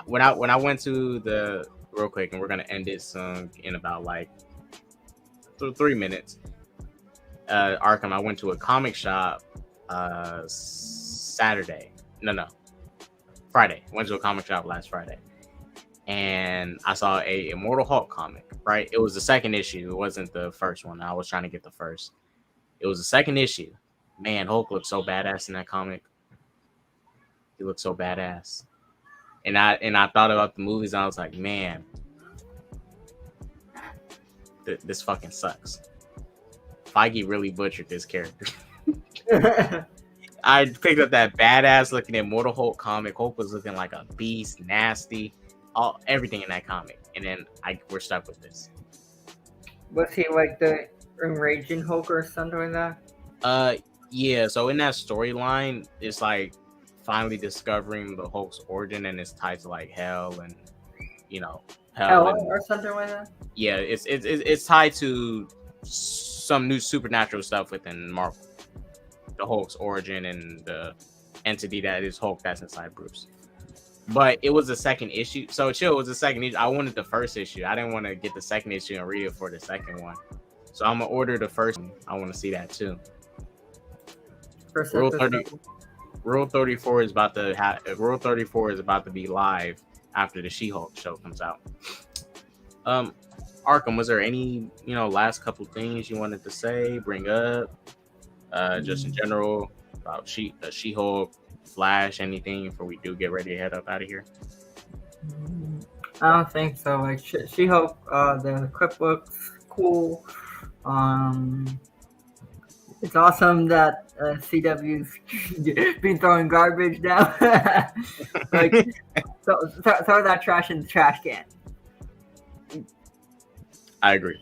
When I went to the real quick, and we're gonna end it soon in about like 3 minutes. Arkham, I went to a comic shop Friday. Went to a comic shop last Friday, and I saw a Immortal Hulk comic. Right, it was the second issue. It wasn't the first one. I was trying to get the first. It was the second issue. Man, Hulk looked so badass in that comic. He looked so badass. And I thought about the movies, and I was like, man, this fucking sucks. Feige really butchered this character. I picked up that badass looking Immortal Hulk comic. Hulk was looking like a beast, nasty, everything in that comic. And then we're stuck with this. Was he like the Enraging Hulk or something like that? Yeah. So in that storyline, it's like finally discovering the Hulk's origin, and it's tied to like hell and hell or something like that. Yeah, it's tied to some new supernatural stuff within Marvel. The Hulk's origin and the entity that is Hulk that's inside Bruce. But it was the second issue. So chill, it was the second issue. I wanted the first issue. I didn't want to get the second issue and read it for the second one. So I'm gonna order the first one. I want to see that too. Rule 34 is about to Rule 34 is about to be live after the She-Hulk show comes out. Arkham, was there any last couple things you wanted to say, bring up, just in general about She-Hulk, Flash, anything before we do get ready to head up out of here? I don't think so. Like She-Hulk, the clip looks cool. It's awesome that CW's been throwing garbage now. Like, throw that trash in the trash can. I agree.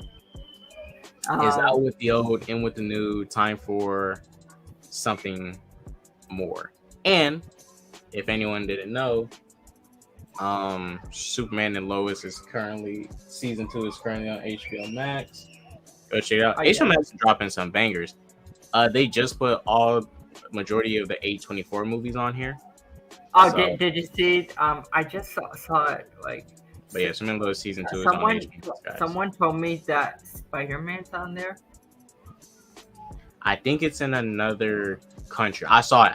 It's out with the old, in with the new. Time for something more. And if anyone didn't know, Superman and Lois is currently season 2 is currently on HBO Max. Go check it out. HBO Max is dropping some bangers. They just put majority of the A24 movies on here. Oh, so, did you see? I just saw it like. But yeah, Superman Lois season 2 is on HBO Max, guys. Someone told me that Spider-Man's on there. I think it's in another country. I saw it.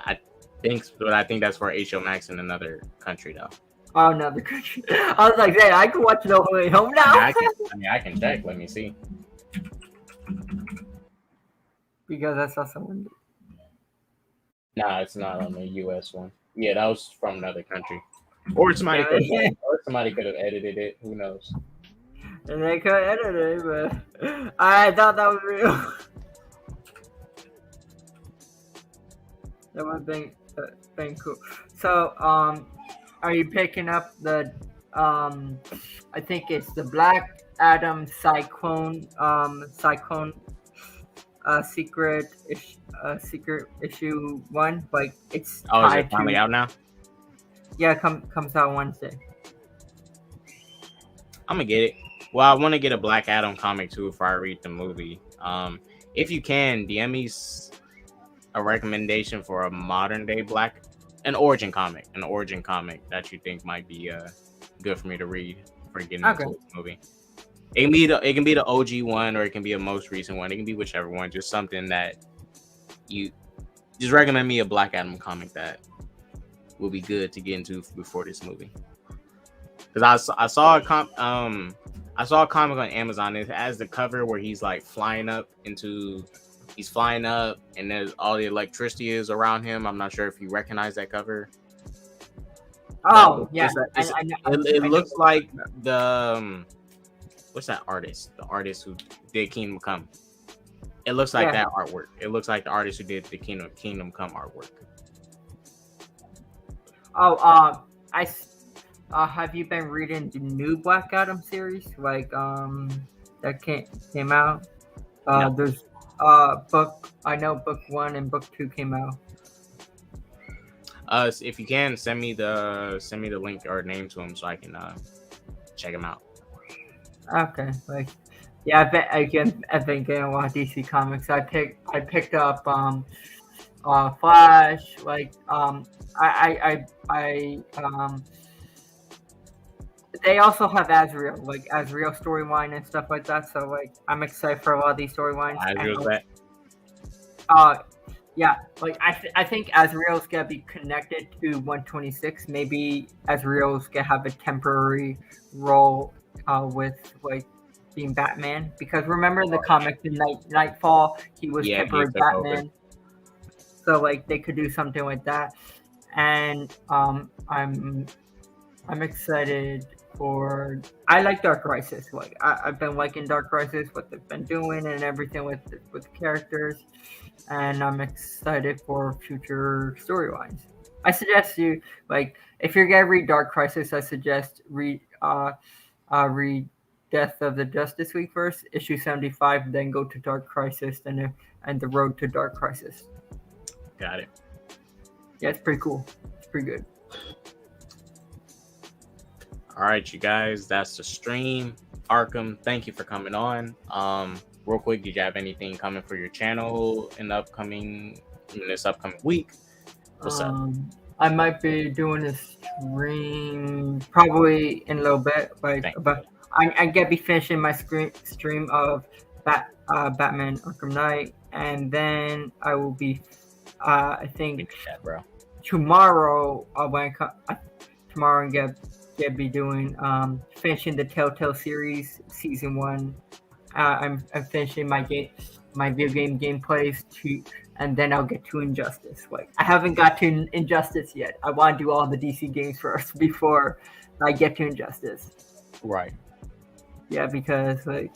But I think that's for HBO Max in another country though. Oh, another country. I was like, hey, I can watch it all the way home now. I can check. Let me see. Because I saw someone. Nah, it's not on the US one. Yeah, that was from another country. Or somebody could have edited it. Who knows? And they could edit it, but I thought that was real. That would have been cool. So, are you picking up the? I think it's the Black Adam Cyclone secret issue 1. Like it's. Oh, is it finally out now? Yeah, comes out Wednesday. I'm gonna get it. Well, I want to get a Black Adam comic too before I read the movie. If you can, DM me a recommendation for a modern day an origin comic that you think might be good for me to read for getting into the movie. It can be the OG one, or it can be a most recent one. It can be whichever one. Just something that you just recommend me a Black Adam comic that will be good to get into before this movie. Because I saw a comic on Amazon. It has the cover where he's like flying up, and there's all the electricity is around him. I'm not sure if you recognize that cover. Oh, yeah. It looks like the what's that artist? The artist who did Kingdom Come. It looks like that artwork. It looks like the artist who did the Kingdom Come artwork. Oh, have you been reading the new Black Adam series? Like, that came out? No. There's book 1 and book 2 came out. If you can send me the link or name to him so I can check him out. Okay, like, yeah, I've been getting a lot of DC comics. I picked up Flash, like they also have Azrael storyline and stuff like that. So like I'm excited for a lot of these storylines. Azrael's back. Yeah, like I think Azrael's gonna be connected to 126. Maybe Azrael's gonna have a temporary role with like being Batman, because remember the comic in Nightfall, he was temporary Batman. Over. So like they could do something like that, and I'm excited for. I like Dark Crisis. Like I've been liking Dark Crisis, what they've been doing and everything with characters, and I'm excited for future storylines. I suggest you, like, if you're gonna read Dark Crisis, I suggest read Death of the Justice League first, issue 75, then go to Dark Crisis, and the Road to Dark Crisis. Got it. Yeah, it's pretty cool. It's pretty good. All right, you guys, that's the stream. Arkham, thank you for coming on. Real quick, did you have anything coming for your channel in this upcoming week? What's up? I might be doing a stream probably in a little bit, like, but I get be finishing my stream of Batman Arkham Knight, and then I will be I think tomorrow tomorrow and get be doing finishing the Telltale series season 1. I'm finishing my video game gameplays too, and then I'll get to Injustice. Like I haven't got to Injustice yet. I want to do all the DC games first before I get to Injustice. Right. Yeah, because like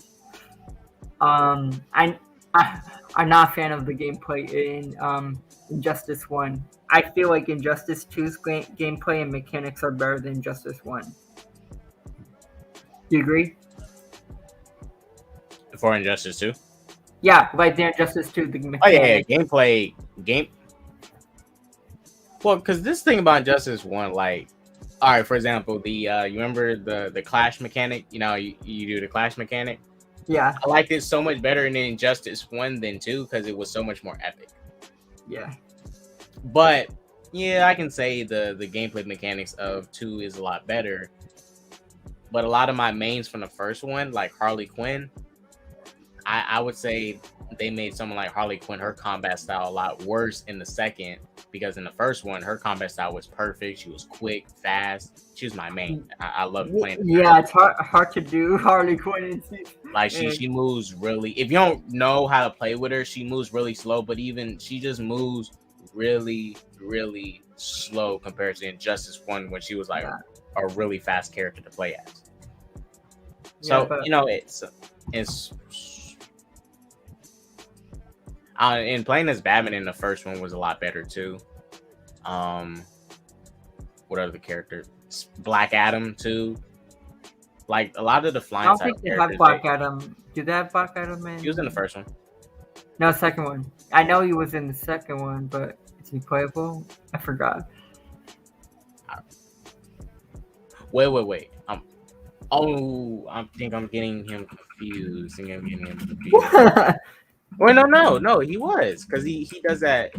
I'm not a fan of the gameplay in Injustice 1. I feel like Injustice 2's gameplay and mechanics are better than Injustice 1. Do you agree? For Injustice 2? Yeah, like the Injustice 2, the mechanics. Oh yeah, gameplay. Well, because this thing about Injustice 1, like, all right, for example, you remember the clash mechanic? You know, you do the clash mechanic? Yeah. I liked it so much better in Injustice 1 than 2 because it was so much more epic. Yeah. But yeah, I can say the gameplay mechanics of 2 is a lot better. But a lot of my mains from the first one, like Harley Quinn, I would say they made someone like Harley Quinn, her combat style, a lot worse in the second, because in the first one, her combat style was perfect. She was quick, fast. She was my main. I love playing. Yeah, it's hard to do Harley Quinn. Like she moves really. If you don't know how to play with her, she moves really slow. But even she just moves really, really slow compared to Injustice 1 when she was like a really fast character to play as. So you know it's. And playing as Batman in the first one was a lot better too. What other characters? Black Adam too. Like a lot of the flying. I don't think they have Black Adam. Do they have Black Adam, man? He was in the first one. No, second one. I know he was in the second one, but is he playable? I forgot. Wait. I think I'm getting him confused. Well, no, he was, because he does that.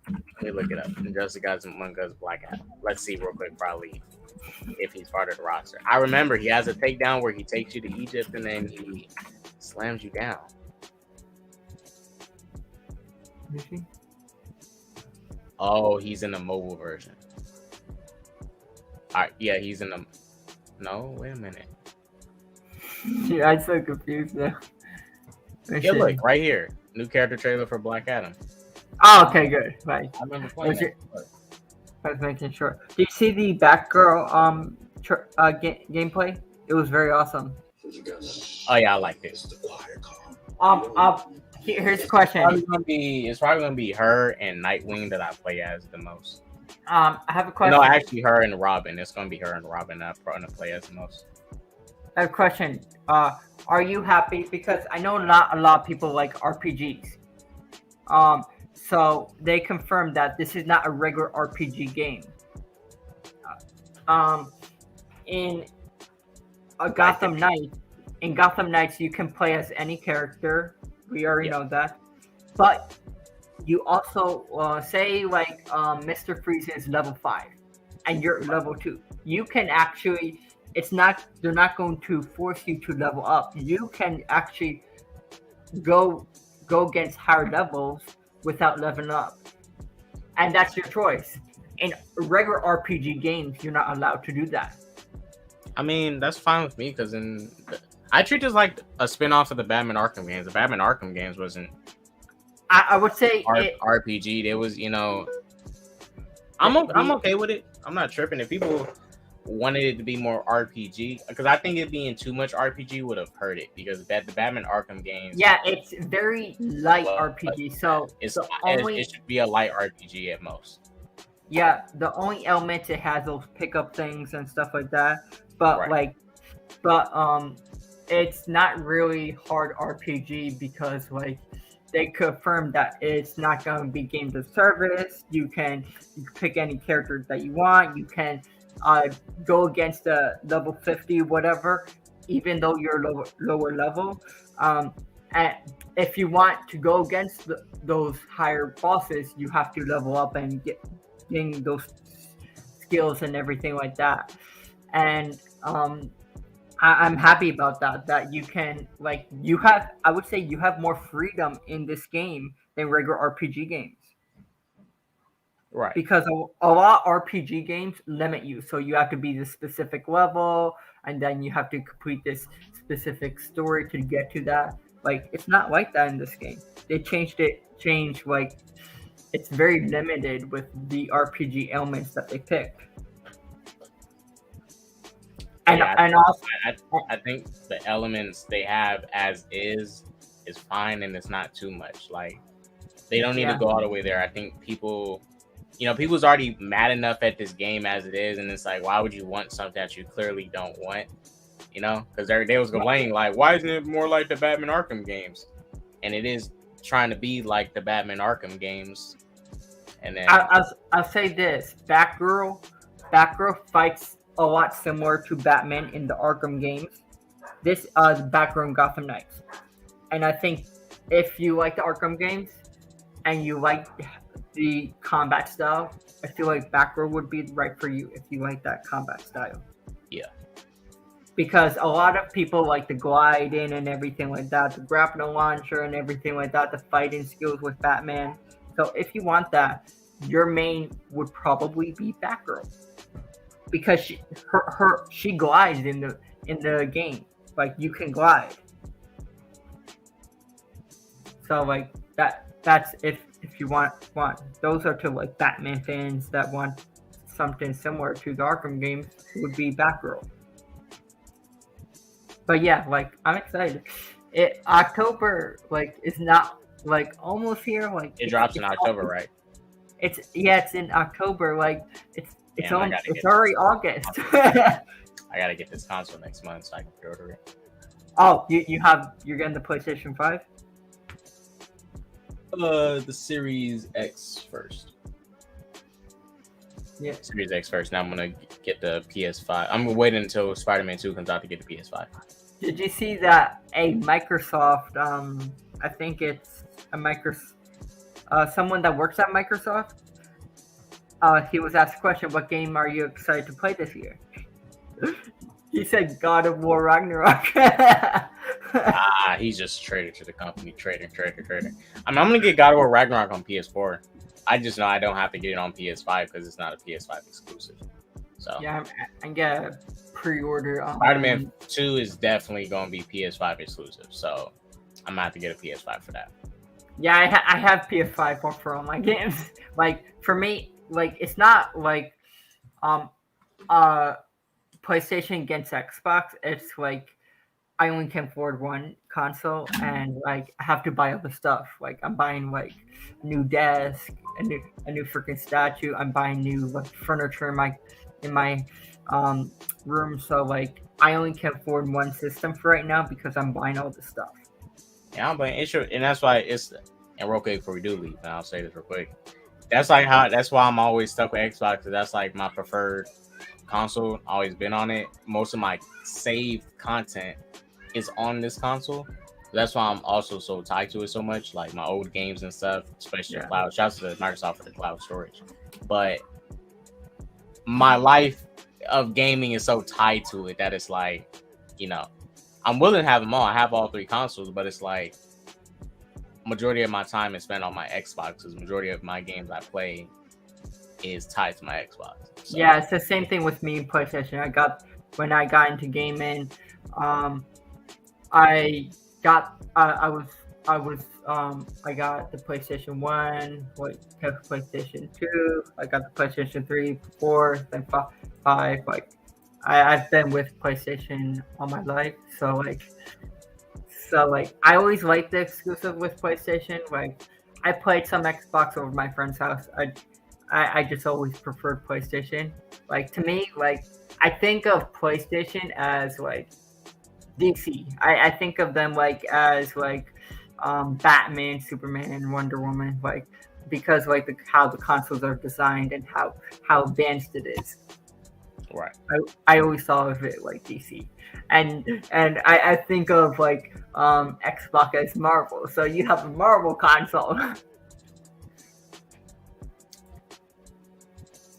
Let me look it up. Injustice Gods Among Us Black Adam. Let's see real quick, probably, if he's part of the roster. I remember he has a takedown where he takes you to Egypt and then he slams you down. Is he? Oh, he's in the mobile version. All right, yeah, he's in the. No, wait a minute. Yeah, I'm so confused now. Yeah, look, right here. New character trailer for Black Adam. Oh, okay, good. Right. I remember playing that. I was making sure. Did you see the Batgirl gameplay? It was very awesome. Oh yeah, I liked it. Here's the question. It's probably gonna be her and Nightwing that I play as the most. I have a question. No, actually, her and Robin. It's gonna be her and Robin that I'm gonna play as the most. I have a question. Are you happy? Because I know not a lot of people like RPGs. So they confirmed that this is not a regular RPG game. Um, in Gotham Knights, you can play as any character. We already know that, but you also say like Mr. Freeze is level 5, and you're level 2. You can actually. They're not going to force you to level up. You can actually go against higher levels without leveling up, and that's your choice. In regular RPG games, you're not allowed to do that. I mean, that's fine with me because I treat this like a spin-off of the Batman Arkham games. The Batman Arkham games wasn't. I would say RPG. It was, I'm okay with it. I'm not tripping. If people wanted it to be more RPG, because I think it being too much RPG would have hurt it, because the Batman Arkham games. Yeah, it's very light RPG. So it should be a light RPG at most. Yeah, the only element it has those pickup things and stuff like that, but it's not really hard RPG because they confirmed that it's not going to be games of service. You can pick any character that you want. You can go against the level 50 whatever, even though you're lower level. And if you want to go against those higher bosses, you have to level up and getting those skills and everything like that. And I'm happy about that you can I would say you have more freedom in this game than regular RPG games. Right. Because a lot of RPG games limit you. So you have to be this specific level, and then you have to complete this specific story to get to that. It's not like that in this game. They changed it's very limited with the RPG elements that they picked. And also, I think the elements they have as is fine, and it's not too much. They don't need to go all the way there. I think people's already mad enough at this game as it is, and it's like, why would you want something that you clearly don't want? Because they was complaining why isn't it more like the Batman Arkham games? And it is trying to be like the Batman Arkham games. And then I'll say this: Batgirl fights a lot similar to Batman in the Arkham games. This Batgirl in Gotham Knights, and I think if you like the Arkham games and you like the combat style, I feel like Batgirl would be right for you if you like that combat style. Yeah. Because a lot of people like the gliding and everything like that, the grappling launcher and everything like that, the fighting skills with Batman. So if you want that, your main would probably be Batgirl, because she glides in the game. You can glide. So that's if you want. Those are to Batman fans that want something similar to the Arkham games, would be Batgirl. But yeah, I'm excited. October is not almost here. It drops in October, right? It's in October. It's already August. I gotta get this console next month so I can pre-order it. Oh, you're getting the PlayStation 5? The Series X first. Yeah. Series X first. Now I'm gonna get the PS5. I'm waiting until Spider-Man 2 comes out to get the PS5. Did you see that a Microsoft? I think it's a Microsoft. Someone that works at Microsoft. He was asked a question: "What game are you excited to play this year?" He said, "God of War Ragnarok." He's just traded to the company. Trader. I'm gonna get God of War Ragnarok on PS4. I just know I don't have to get it on PS5 because it's not a PS5 exclusive. So yeah, I'm gonna pre-order. Spider-Man 2 is definitely gonna be PS5 exclusive, so I'm gonna have to get a PS5 for that. Yeah, I have PS5 for all my games. For me, it's not PlayStation against Xbox. It's I only can afford one console, and I have to buy other stuff. I'm buying a new desk, a new freaking statue. I'm buying new furniture in my room. So I only can afford one system for right now because I'm buying all this stuff. Yeah, but and that's why And real quick before we do leave, and I'll say this real quick. That's why I'm always stuck with Xbox. That's like my preferred console. Always been on it. Most of my saved content is on this console. That's why I'm also so tied to it so much. Like my old games and stuff, especially the cloud. Shouts to Microsoft for the cloud storage. But my life of gaming is so tied to it that it's like, I'm willing to have them all. I have all 3 consoles, but it's like majority of my time is spent on my Xbox because majority of my games I play is tied to my Xbox. So. Yeah, it's the same thing with me and PlayStation. When I got into gaming, I got the PlayStation 1, PlayStation 2, I got the PlayStation 3, 4, then 5. Like I've been with PlayStation all my life, so I always liked the exclusive with PlayStation. Like I played some Xbox over my friend's house. I just always preferred PlayStation. Like to me, like I think of PlayStation as like DC. I think of them like as like Batman, Superman, and Wonder Woman. Like because like how the consoles are designed and how advanced it is. Right. I always thought of it like DC. And I think of like Xbox as Marvel. So you have a Marvel console.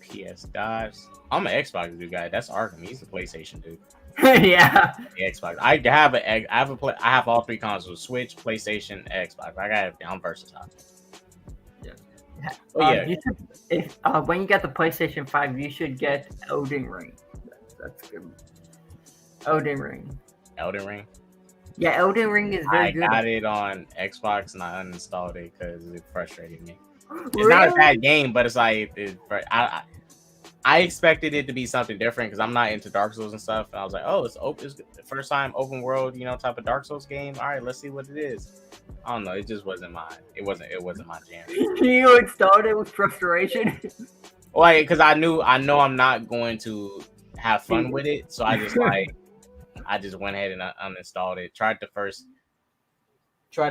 PS guys. I'm an Xbox dude guy. That's Arkham. He's a PlayStation dude. Yeah. The Xbox. I have all 3 consoles: Switch, PlayStation, Xbox. I'm versatile. Yeah. You should, when you get the PlayStation 5, you should get Elden Ring. That's good. Elden Ring. Elden Ring. Yeah, Elden Ring is very good. I got it on Xbox and I uninstalled it because it frustrated me. It's not a bad game, but it's like I expected it to be something different because I'm not into Dark Souls and stuff. And I was like, oh, it's the first time open world, type of Dark Souls game. All right, let's see what it is. I don't know. It just wasn't mine. It wasn't my jam. You installed it with frustration. Like, because I know I'm not going to have fun with it, so I just went ahead and uninstalled it. Tried the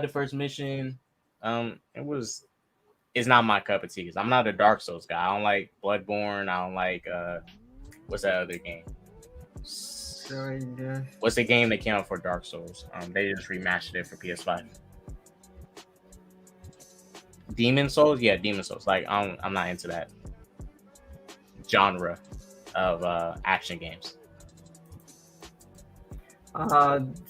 first mission. It's not my cup of tea because I'm not a Dark Souls guy. I don't like Bloodborne. I don't like what's that other game? What's the game that came out for Dark Souls? They just remastered it for PS5. Demon Souls? Yeah, Demon Souls. Like I'm not into that genre of action games.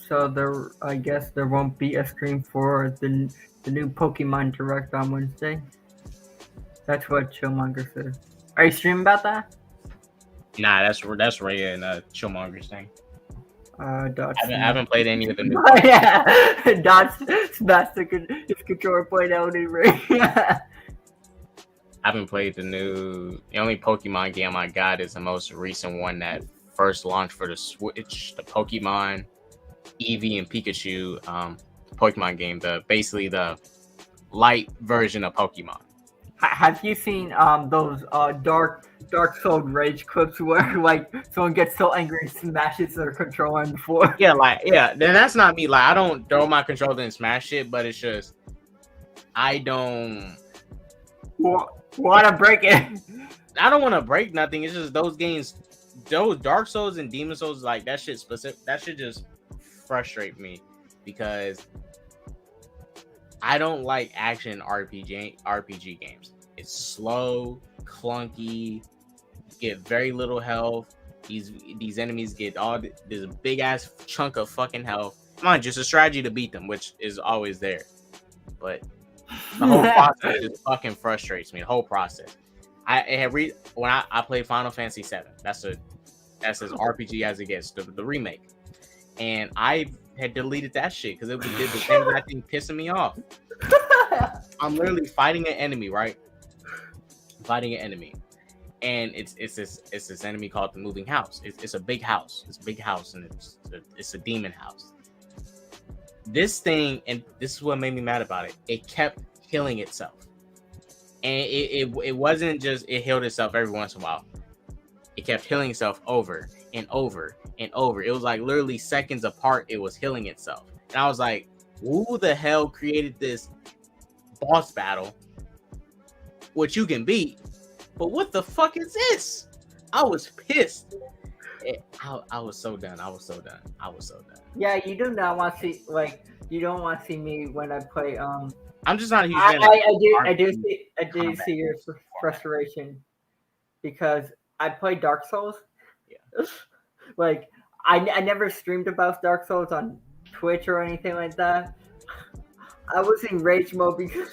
So I guess there won't be a stream for the new Pokemon Direct on Wednesday. That's what Chillmonger said. Are you streaming about that? Nah, that's Rhea and Chillmonger's thing. Dot I haven't played any of the new. Oh, yeah, Dot smashed his controller playing Elden Ring. I haven't played the only Pokemon game I got is the most recent one that first launched for the Switch, the Pokemon Eevee and Pikachu Pokemon game, basically the light version of Pokemon. Have you seen those Dark Souls rage clips where like someone gets so angry and smashes their controller on the floor? Yeah, then that's not me. Like I don't throw my controller and smash it, but it's just I don't want to break it. I don't want to break nothing. It's just those games, those Dark Souls and Demon Souls, like that shit just frustrate me because I don't like action RPG games. It's slow, clunky, get very little health. These enemies get this big ass chunk of fucking health. Come on, just a strategy to beat them, which is always there. But the whole process just fucking frustrates me. The whole process. When I played Final Fantasy VII. That's as RPG as it gets. The remake, and I had deleted that shit because it did the same exact thing, pissing me off. I'm literally fighting an enemy, right? And it's this enemy called the Moving House. It's a big house. It's a big house, and it's a demon house. This thing, and this is what made me mad about it. It kept healing itself, and it wasn't just it healed itself every once in a while. It kept healing itself over and over and over. It was like literally seconds apart. It was healing itself, and I was like, "Who the hell created this boss battle, which you can beat. But what the fuck is this? I was pissed. I was so done. I was so done. Yeah, you do not want to see you don't want to see me when I play. I'm just not a huge fan. I do see your frustration because I play Dark Souls. Yeah. Like I never streamed about Dark Souls on Twitch or anything like that. I was in rage mode because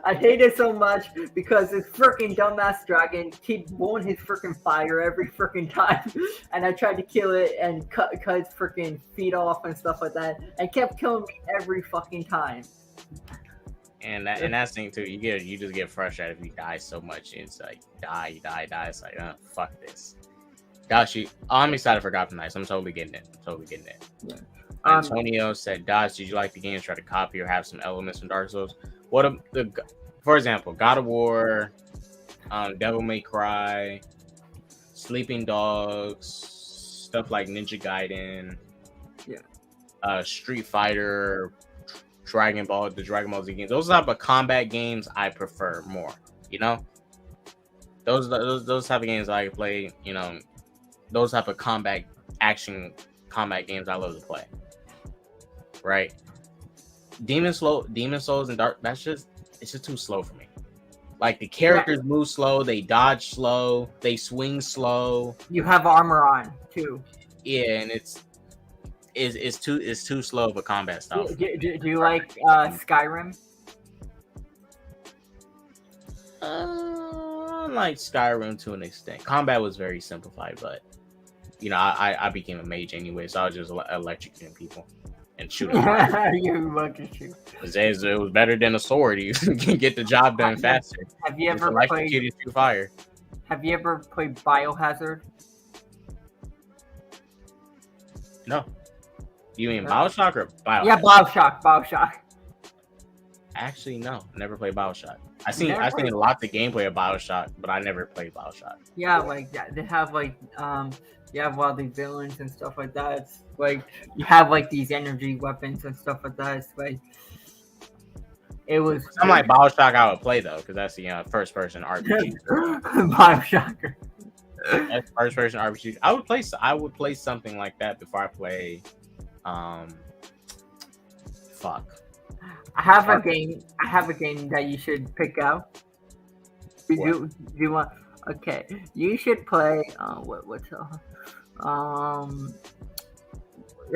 I hate it so much because this freaking dumbass dragon keeps blowing his freaking fire every freaking time, and I tried to kill it and cut its freaking feet off and stuff like that, and kept killing me every fucking time. And that's the thing too. You just get frustrated if you die so much. It's like die. It's like fuck this. Gosh, I'm excited for Gotham Knights. I'm totally getting it. Yeah. Antonio said, "Dodge, did you like the games try to copy or have some elements from Dark Souls? For example, God of War, Devil May Cry, Sleeping Dogs, stuff like Ninja Gaiden, Street Fighter, Dragon Ball, the Dragon Ball Z games. Those type of combat games I prefer more. You know, those type of games I play. You know, those type of action combat games I love to play. Right? Demon Souls and Dark. It's just too slow for me. Like the characters move slow, they dodge slow, they swing slow. You have armor on too. Yeah, and it's too slow of a combat style. Do you like Skyrim? I like Skyrim to an extent. Combat was very simplified, but you know, I became a mage anyway, so I was just electrocuting people and shooting. You fucking shoot. It was better than a sword. You can get the job done faster. Have you ever played through fire? Have you ever played Biohazard? No. You mean BioShock or Bioshock? Yeah, Bioshock. Actually, no. Never played BioShock. I seen lots of gameplay of BioShock, but I never played BioShock. Yeah, like they have you have all these villains and stuff like that. It's like you have like these energy weapons and stuff like that. It's like it was. I'm like BioShock. I would play though, because that's the first person RPG. BioShock. That's first person RPG. I would play something like that before I play. Fuck. I have a game that you should pick out. Do you want? Okay, you should play.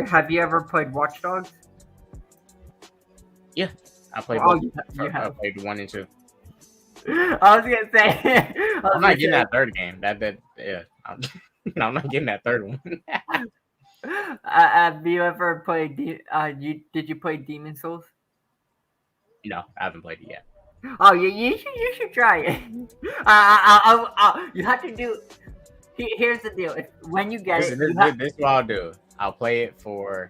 Have you ever played Watch Dogs? Yeah, I played. I played 1 and 2. I was gonna say. I'm not getting that third game. I'm not getting that third one. Have you ever played? Did you play Demon Souls? No, I haven't played it yet. Oh, you should try it. You have to do. Here's the deal. When you get it, this is what I'll do. I'll play it for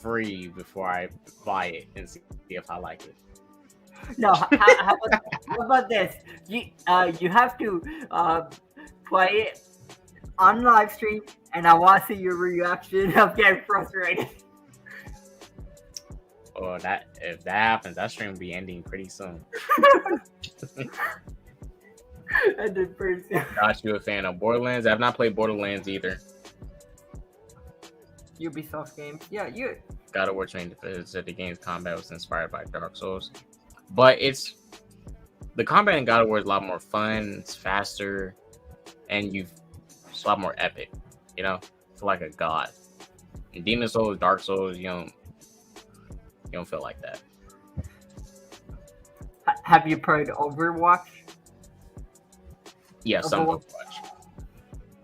free before I buy it and see if I like it. No, how about this? You have to play it on live stream, and I want to see your reaction of getting frustrated. Oh, if that happens, that stream will be ending pretty soon. Ended pretty soon. Not you a fan of Borderlands? I've not played Borderlands either. Ubisoft games, yeah, you. God of War Train said the game's combat was inspired by Dark Souls, but the combat in God of War is a lot more fun. It's faster, and it's a lot more epic. You know, it's like a god. In Demon Souls, Dark Souls, you don't feel like that. Have you played Overwatch? Yeah, some Overwatch.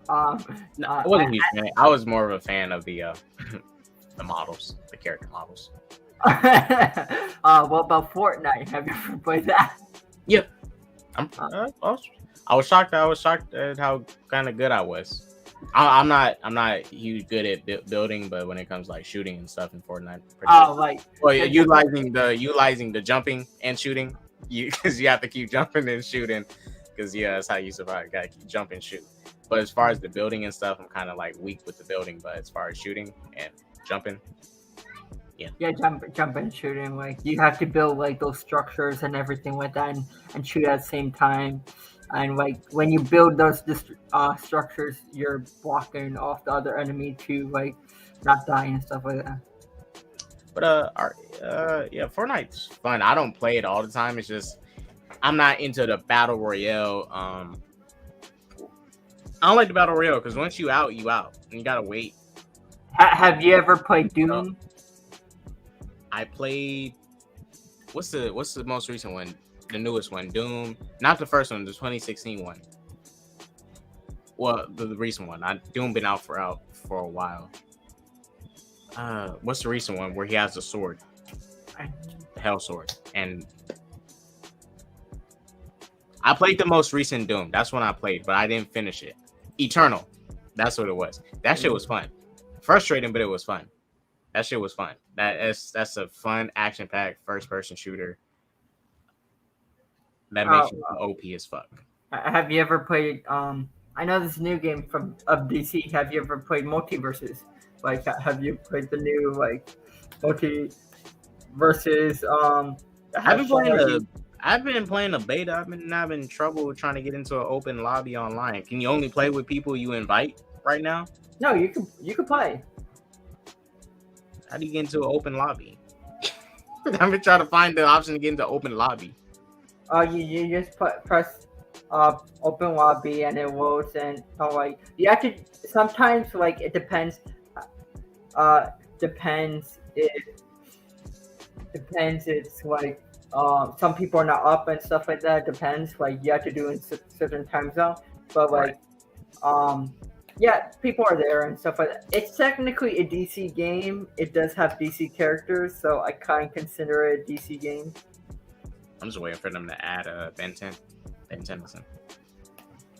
I wasn't a huge fan. I was more of a fan of the models, the character models. What about Fortnite? Have you ever played that? Yeah, I was shocked. I was shocked at how kind of good I was. I'm not huge good at building, but when it comes to, like, shooting and stuff in Fortnite, utilizing the jumping and shooting, because you have to keep jumping and shooting, because that's how you survive. You gotta keep jumping and shoot. But as far as the building and stuff, I'm kind of like weak with the building. But as far as shooting and jumping, Yeah, jump and shooting. Like you have to build like those structures and everything like that, and shoot at the same time. And like when you build those structures, you're blocking off the other enemy to like not die and stuff like that. But yeah, Fortnite's fun. I don't play it all the time. It's just I'm not into the battle royale. I don't like the battle royale because once you out, and you gotta wait. Have you ever played Doom? I played. What's the most recent one? The newest one, Doom. Not the first one, the 2016 one. Well, the recent one. Doom been out for a while. What's the recent one where he has the sword? The Hell Sword. And I played the most recent Doom. That's when I played, but I didn't finish it. Eternal. That's what it was. That shit was fun. Frustrating, but it was fun. That shit was fun. That's a fun action-packed first-person shooter that makes you OP as fuck. Have you ever played? I know this new game of DC. Have you ever played Multiverses? Like, have you played the new like Multiverses? I've been playing a beta. I've been having trouble trying to get into an open lobby online. Can you only play with people you invite right now? No, you can play. How do you get into an open lobby? I've been trying to find the option to get into open lobby. You just press open lobby and it loads, and like you have to sometimes like it depends. Depends. It's like some people are not up and stuff like that. It depends. Like you have to do in certain time zone, but like yeah, people are there and stuff like that. It's technically a DC game. It does have DC characters, so I kind of consider it a DC game. I'm just waiting for them to add Ben 10. Ben Tennyson.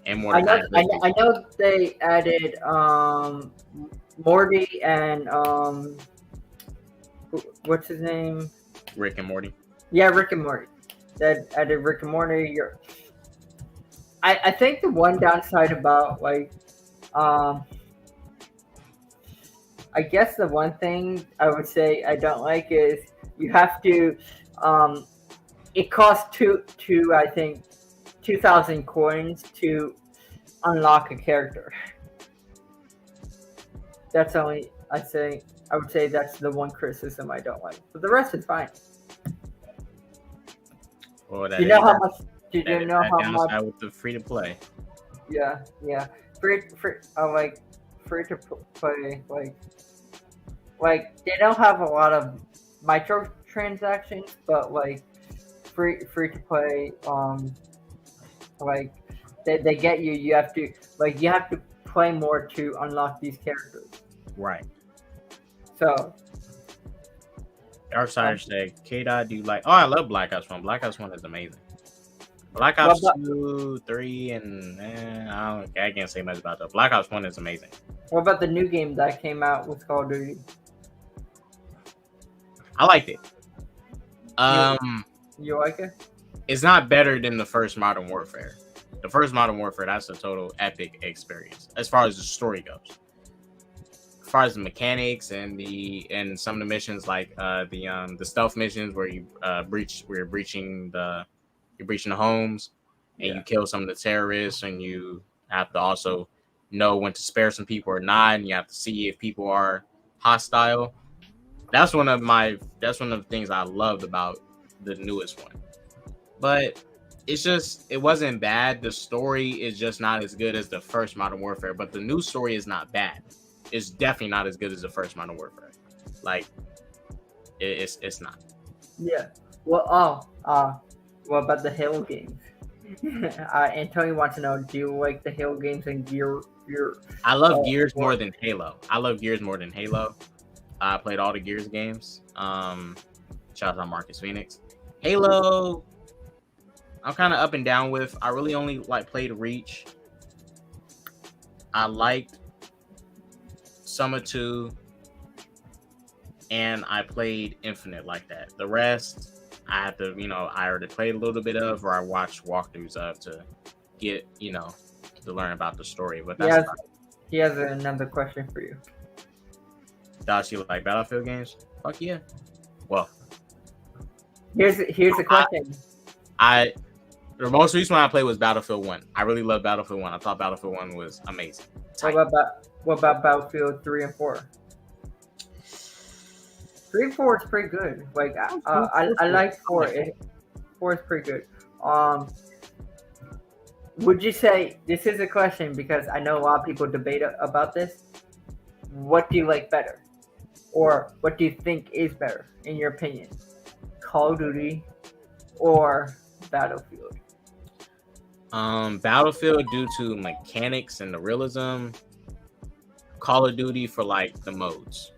And more. I know they added Morty and what's his name? Rick and Morty. Yeah, Rick and Morty. That added Rick and Morty. I think the one downside about like I guess the one thing I would say I don't like is you have to it costs I think 2,000 coins to unlock a character. That's only I would say that's the one criticism I don't like. But the rest is fine. Well, do you know how much? Do you know how much? With the free to play. Yeah. Free to play. Like they don't have a lot of microtransactions, but like free to play. Like they get you. You have to play more to unlock these characters. Right. So. Darksiders said, K-Dot, do you like? Oh, I love Black Ops 1. Black Ops 1 is amazing. Black Ops 2, 3, and I can't say much about that. Black Ops 1 is amazing. What about the new game that came out with Call of Duty? I liked it. You like it? It's not better than the first Modern Warfare. The first Modern Warfare, that's a total epic experience as far as the story goes. As far as the mechanics and some of the missions, like the stealth missions where you're breaching the homes and you kill some of the terrorists, and you have to also know when to spare some people or not, and you have to see if people are hostile. That's one of the things I loved about the newest one. But it wasn't bad. The story is just not as good as the first Modern Warfare, but the new story is not bad. It's definitely not as good as the first Modern Warfare. Like, it's not. Yeah. Well, what about the Halo games? Antonio wants to know, do you like the Halo games and Gear? I love Gears more than Halo. I played all the Gears games. Shout out Marcus Phoenix. Halo, I'm kind of up and down with. I really only played Reach. I liked Summer 2, and I played Infinite like that. The rest, I have to, I already played a little bit of, or I watched walkthroughs of to get, to learn about the story. But he has another question for you. Does you like Battlefield games? Fuck yeah. Well, Here's the question. The most recent one I played was Battlefield 1. I really love Battlefield 1. I thought Battlefield 1 was amazing. What about Battlefield 3 and 4? 3 and 4 is pretty good. Like I like 4. 4 is pretty good. Would you say, this is a question because I know a lot of people debate about this. What do you like better? Or what do you think is better, in your opinion? Call of Duty or Battlefield? Battlefield due to mechanics and the realism. Call of Duty for like the modes.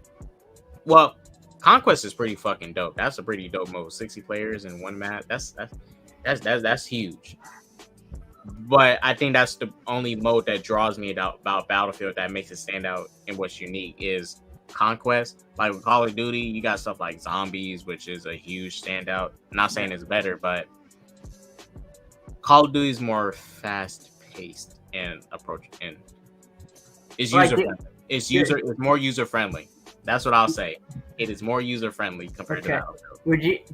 Well, Conquest is pretty fucking dope. That's a pretty dope mode. 60 players in one map. That's huge. But I think that's the only mode that draws me about Battlefield, that makes it stand out and what's unique is Conquest. Like with Call of Duty, you got stuff like Zombies, which is a huge standout. I'm not saying it's better, but Call of Duty is more fast paced and approach, and it's user friendly. It's more user friendly. That's what I'll say. It is more user friendly compared to Battlefield.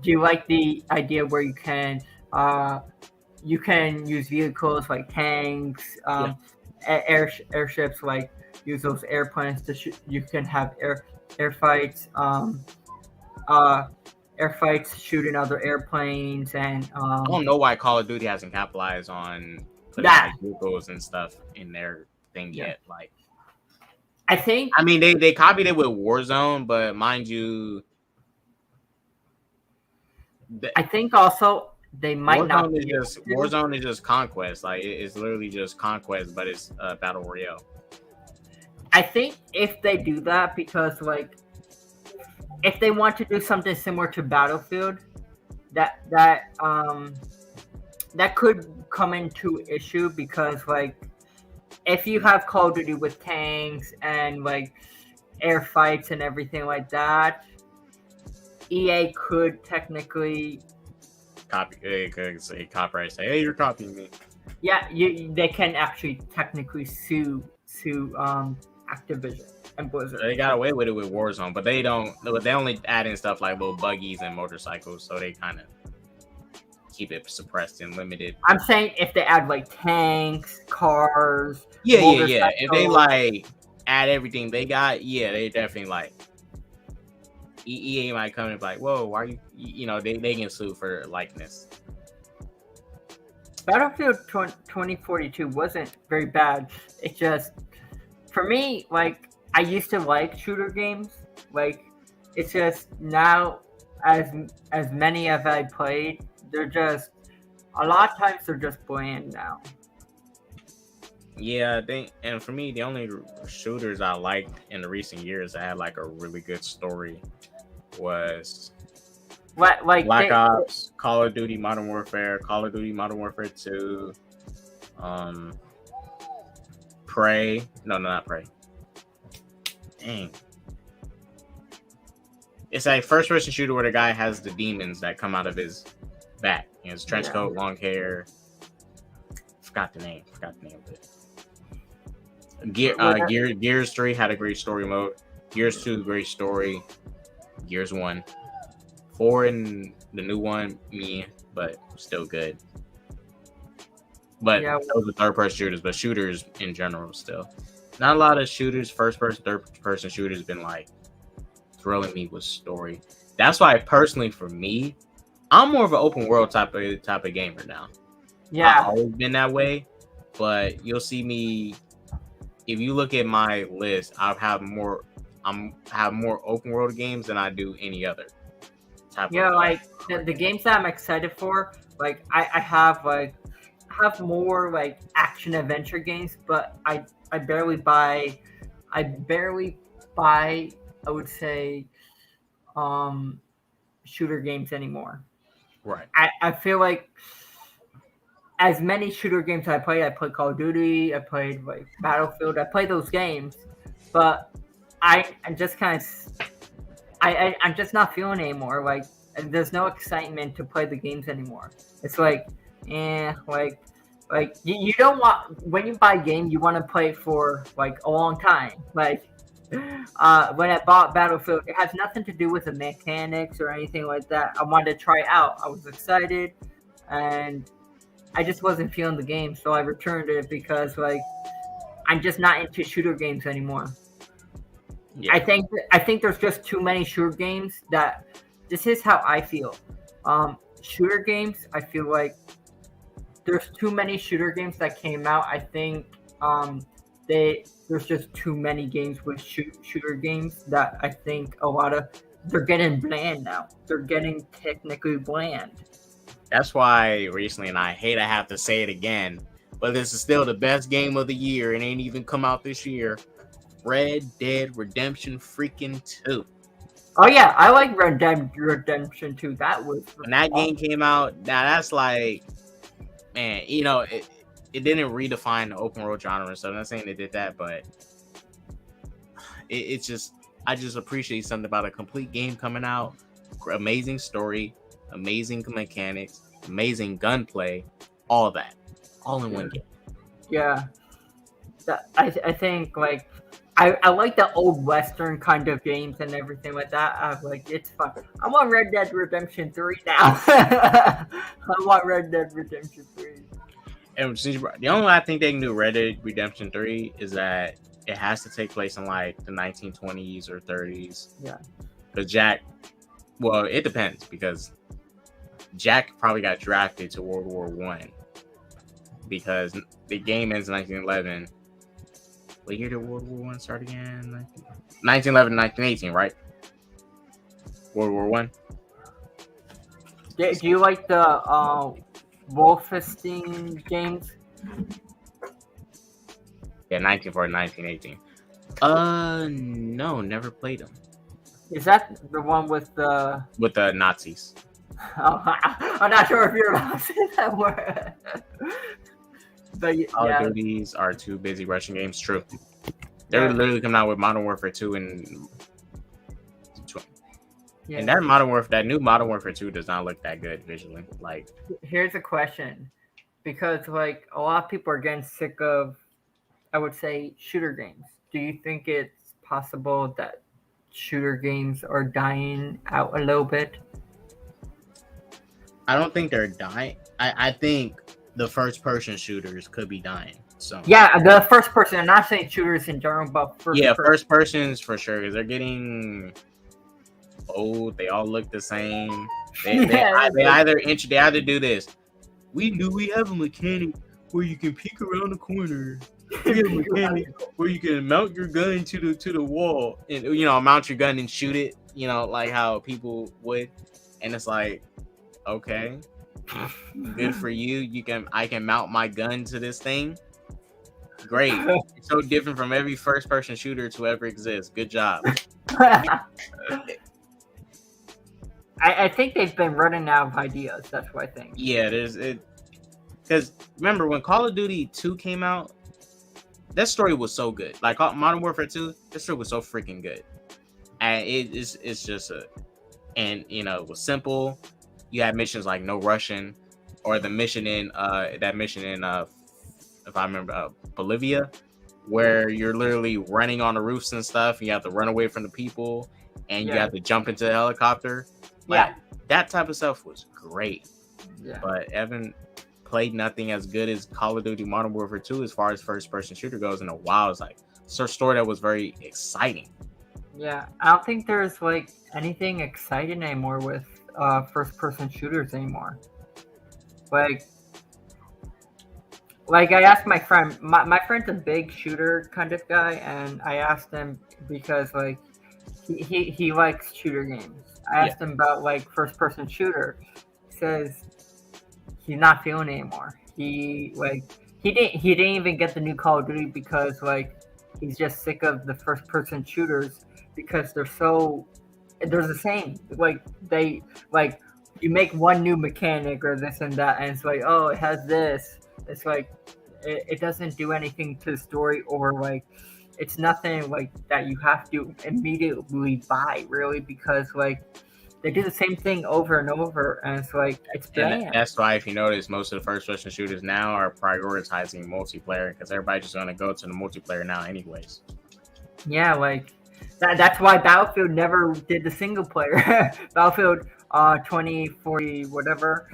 Do you like the idea where you can use vehicles like tanks, airships, like use those airplanes to shoot? You can have air fights shooting other airplanes, and I don't know why Call of Duty hasn't capitalized on putting like vehicles and stuff in their thing yet. Like, I mean, they copied it with Warzone, but mind you, I think also they might Warzone is just Conquest. Like it's literally just Conquest, but it's Battle Royale. I think if they do that, because like if they want to do something similar to Battlefield, that could come into issue, because like if you have Call of Duty with tanks and like air fights and everything like that, EA could technically say copyright, say, hey, you're copying me. Yeah, they can actually technically sue Activision and Blizzard. They got away with it with Warzone, but they don't. They only add in stuff like little buggies and motorcycles, so they kind of keep it suppressed and limited. I'm saying if they add like tanks, cars, yeah. If they like add everything they got, they definitely like. EA might come and be like, "Whoa, why are you?" You know, they can sue for likeness. Battlefield 2042 wasn't very bad. It's just, for me, like, I used to like shooter games. Like, it's just now, as many as I played, they're just, a lot of times they're just bland now. Yeah, I think, and for me, the only shooters I liked in the recent years that had like a really good story was Black Ops, Call of Duty Modern Warfare, Call of Duty Modern Warfare 2, Prey. No, not Prey. Dang. It's a first-person shooter where the guy has the demons that come out of his back. He has trench coat, long hair. Forgot the name of it. Gears 3 had a great story mode. Gears 2, great story. Gears 1. 4 and the new one, but still good. But those are third-person shooters, but shooters in general still. Not a lot of shooters, first-person, third-person shooters been like thrilling me with story. That's why personally for me, I'm more of an open world type of gamer now. Yeah. I've always been that way, but you'll see me, if you look at my list, I have more open world games than I do any other type of like the games that I'm excited for, like I have more like action adventure games, but I barely buy I would say shooter games anymore. Right. I feel like as many shooter games I played Call of Duty, I played like Battlefield, I played those games, but I'm just kind of I'm just not feeling it anymore. Like there's no excitement to play the games anymore. It's like like you don't want, when you buy a game, you want to play it for like a long time. Like when I bought Battlefield, it has nothing to do with the mechanics or anything like that. I wanted to try it out. I was excited, and I just wasn't feeling the game, so I returned it because like I'm just not into shooter games anymore. Yeah. I think there's just too many shooter games that this is how I feel. Shooter games, I feel like there's too many shooter games that came out. I think there's just too many games with shooter games that I think they're getting bland now. They're getting technically bland. That's why recently, and I hate I have to say it again, but this is still the best game of the year. It ain't even come out this year. Red Dead Redemption freaking 2. Oh yeah, I like Red Dead Redemption 2. That was When that game came out, now that's like, man, you know, it didn't redefine the open world genre. So I'm not saying they did that, but it's just, I just appreciate something about a complete game coming out. Amazing story, amazing mechanics, amazing gunplay, all that, all in one game. Yeah, I think like I like the old Western kind of games and everything like that. I like it's fun. I want Red Dead Redemption 3 now. I want Red Dead Redemption 3. And the only way I think they can do Red Dead Redemption 3 is that it has to take place in like the 1920s or 30s. Yeah. Because Jack, well, it depends because Jack probably got drafted to World War One because the game ends in 1911. What year did World War One start again? 1911, 1918, right? World War One. Do you like the Wolfenstein games? Yeah, 1940, 1918. No, never played them. Is that the one with the Nazis? I'm not sure if you're allowed to say that word. But Call yeah. of Duties are too busy rushing games. True. They're literally coming out with Modern Warfare 2 and that new Modern Warfare 2 does not look that good visually. Like, here's a question, because like a lot of people are getting sick of, I would say, shooter games. Do you think it's possible that shooter games are dying out a little bit? I don't think they're dying. I think the first-person shooters could be dying. So yeah, the first person. I'm not saying shooters in general, but first persons for sure, because they're getting old. They all look the they either do this. We have a mechanic where you can peek around the corner. We have a mechanic where you can mount your gun to the wall and mount your gun and shoot it. Like how people would, and it's like, okay, good for you. I can mount my gun to this thing. Great. It's so different from every first person shooter to ever exist. Good job. I think they've been running out of ideas. That's what I think. Yeah, because remember when Call of Duty 2 came out, that story was so good. Like Modern Warfare 2, that story was so freaking good. And it's just it was simple. You had missions like no Russian, or the mission in if I remember, Bolivia, where you're literally running on the roofs and stuff, and you have to run away from the people, and you have to jump into the helicopter. Like, that type of stuff was great. Yeah. But Evan played nothing as good as Call of Duty Modern Warfare 2 as far as first-person shooter goes in a while. It's like it's a story that was very exciting. Yeah, I don't think there's like anything exciting anymore with first-person shooters anymore. Like I asked my friend, my friend's a big shooter kind of guy, and I asked him because like he likes shooter games. I asked him about like first person shooter. He says he's not feeling it anymore. He didn't even get the new Call of Duty because like he's just sick of the first person shooters because they're the same. Like you make one new mechanic or this and that, and it's like, oh, it has this. It's like it doesn't do anything to the story, or like it's nothing like that you have to immediately buy, really, because like they do the same thing over and over, and it's like it's bland. And that's why, if you notice, most of the first-person shooters now are prioritizing multiplayer because everybody's just going to go to the multiplayer now, anyways. Yeah, like That's why Battlefield never did the single player. Battlefield 2040 whatever.